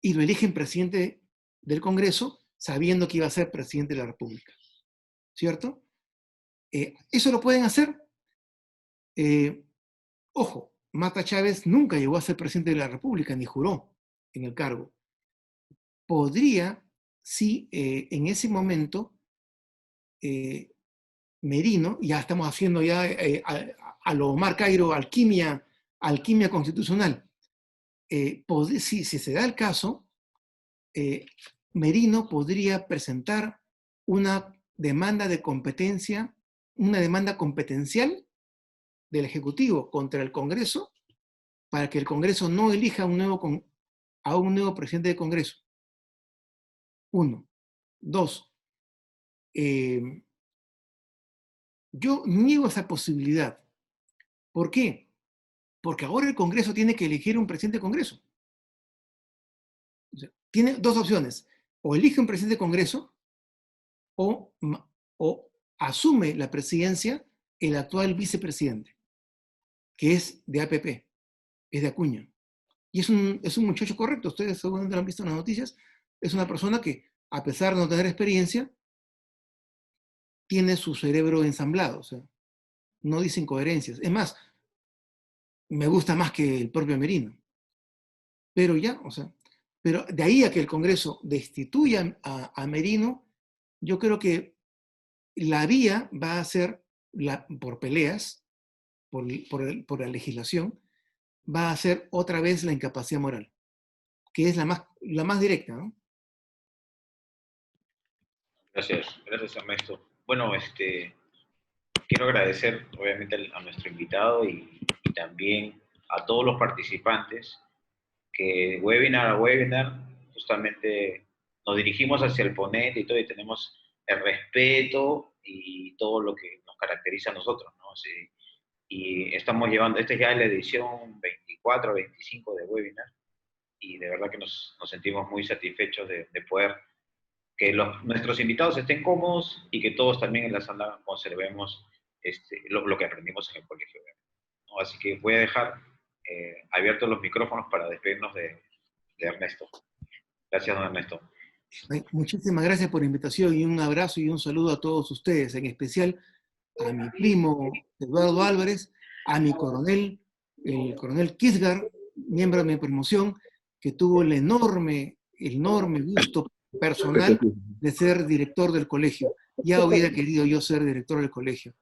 [SPEAKER 1] Y lo eligen presidente del Congreso sabiendo que iba a ser presidente de la República. ¿Cierto? ¿Eso lo pueden hacer? Ojo, Marta Chávez nunca llegó a ser presidente de la República, ni juró en el cargo. Podría, si en ese momento Merino, ya estamos haciendo ya a lo Omar Cairo, alquimia constitucional, si se da el caso, Merino podría presentar una demanda de competencia, una demanda competencial del Ejecutivo contra el Congreso para que el Congreso no elija a un nuevo presidente de Congreso. 1. 2. Yo niego esa posibilidad. ¿Por qué? Porque ahora el Congreso tiene que elegir un presidente de Congreso. O sea, tiene dos opciones. O elige un presidente de Congreso o asume la presidencia el actual vicepresidente, que es de APP, es de Acuña. Y es un muchacho correcto. Ustedes seguramente lo han visto en las noticias. Es una persona que, a pesar de no tener experiencia, tiene su cerebro ensamblado. O sea, no dice incoherencias. Es más, me gusta más que el propio Merino. Pero ya, o sea, pero de ahí a que el Congreso destituya a Merino, yo creo que la vía va a ser, por peleas, por la legislación, va a ser otra vez la incapacidad moral, que es la más directa, ¿no?
[SPEAKER 2] Gracias, Ernesto. Bueno, quiero agradecer obviamente a nuestro invitado y también a todos los participantes que webinar a webinar justamente nos dirigimos hacia el ponente y todo, y tenemos el respeto y todo lo que nos caracteriza a nosotros, ¿no? Sí, y estamos llevando, esta es ya la edición 24, 25 de webinar, y de verdad que nos sentimos muy satisfechos de poder que nuestros invitados estén cómodos y que todos también en la sala conservemos lo que aprendimos en el colegio, ¿no? Así que voy a dejar abiertos los micrófonos para despedirnos de Ernesto. Gracias, don Ernesto.
[SPEAKER 1] Muchísimas gracias por la invitación y un abrazo y un saludo a todos ustedes, en especial a mi primo Eduardo Álvarez, a mi coronel, el coronel Kisgar, miembro de mi promoción, que tuvo el enorme gusto personal de ser director del colegio. Ya hubiera querido yo ser director del colegio.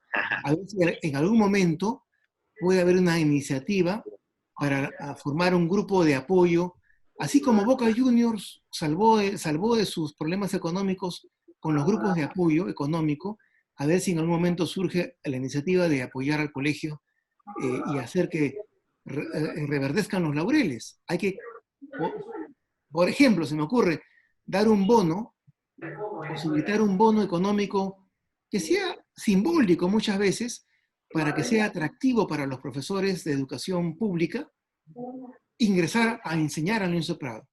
[SPEAKER 1] A ver si en algún momento puede haber una iniciativa para formar un grupo de apoyo, así como Boca Juniors salvó de sus problemas económicos con los grupos de apoyo económico, a ver si en algún momento surge la iniciativa de apoyar al colegio y hacer que reverdezcan los laureles. Hay que, por ejemplo, se me ocurre, dar un bono, posibilitar un bono económico que sea simbólico muchas veces, para que sea atractivo para los profesores de educación pública ingresar a enseñar al Leoncio Prado.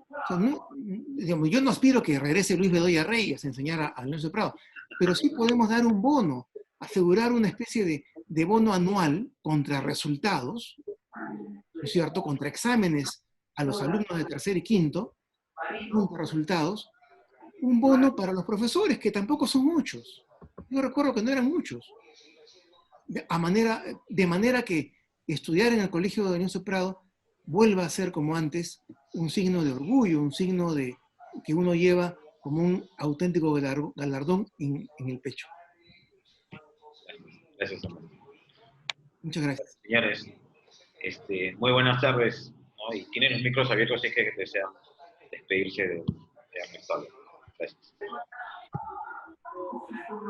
[SPEAKER 1] O sea, no, digamos, yo no aspiro que regrese Luis Bedoya Reyes a enseñar al Leoncio Prado, pero sí podemos dar un bono, asegurar una especie de bono anual contra resultados, ¿no es cierto?, contra exámenes a los alumnos de tercer y quinto, contra resultados, un bono para los profesores, que tampoco son muchos. Yo recuerdo que no eran muchos. De manera que estudiar en el colegio de Leoncio Prado vuelva a ser como antes un signo de orgullo, un signo de que uno lleva como un auténtico galardón en el pecho.
[SPEAKER 2] Gracias, hermano.
[SPEAKER 1] Muchas gracias.
[SPEAKER 2] Señores, muy buenas tardes, ¿no? Y tienen los micros abiertos si es que desean despedirse de Ernesto Álvarez. Gracias.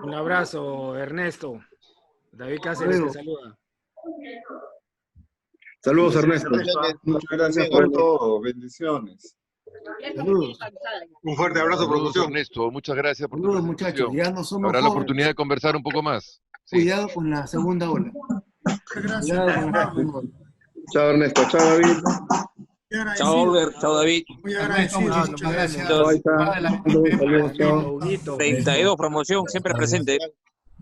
[SPEAKER 6] Un abrazo, Ernesto. David Cáceres te saluda.
[SPEAKER 9] Saludos, Ernesto. Muchas gracias por todo. Bendiciones.
[SPEAKER 1] Saludos.
[SPEAKER 9] Un fuerte abrazo,
[SPEAKER 3] Saludos,
[SPEAKER 9] producción.
[SPEAKER 3] Ernesto. Muchas gracias por tu
[SPEAKER 1] Saludos, muchachos.
[SPEAKER 3] presentación.
[SPEAKER 1] Ya no somos
[SPEAKER 3] Habrá la
[SPEAKER 1] jóvenes.
[SPEAKER 3] oportunidad de conversar un poco más. Sí.
[SPEAKER 1] Cuidado con la segunda ola.
[SPEAKER 4] Gracias.
[SPEAKER 1] Cuidado con la segunda ola.
[SPEAKER 9] Chao, Ernesto. Chao, David.
[SPEAKER 10] Chao, Oliver. Chao, David.
[SPEAKER 4] Muy agradecido. Muchas gracias.
[SPEAKER 9] Chao, Aita. Saludos, chao.
[SPEAKER 10] 32 promoción, siempre presente.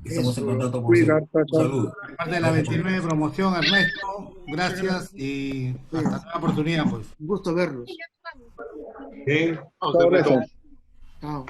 [SPEAKER 11] Estamos en contacto por
[SPEAKER 9] Cuida, chao, chao.
[SPEAKER 11] salud.
[SPEAKER 12] Parte de la 29 promoción, Ernesto, gracias y hasta la oportunidad, pues.
[SPEAKER 1] Un gusto verlos.
[SPEAKER 9] Chao, Ernesto.
[SPEAKER 1] Chao.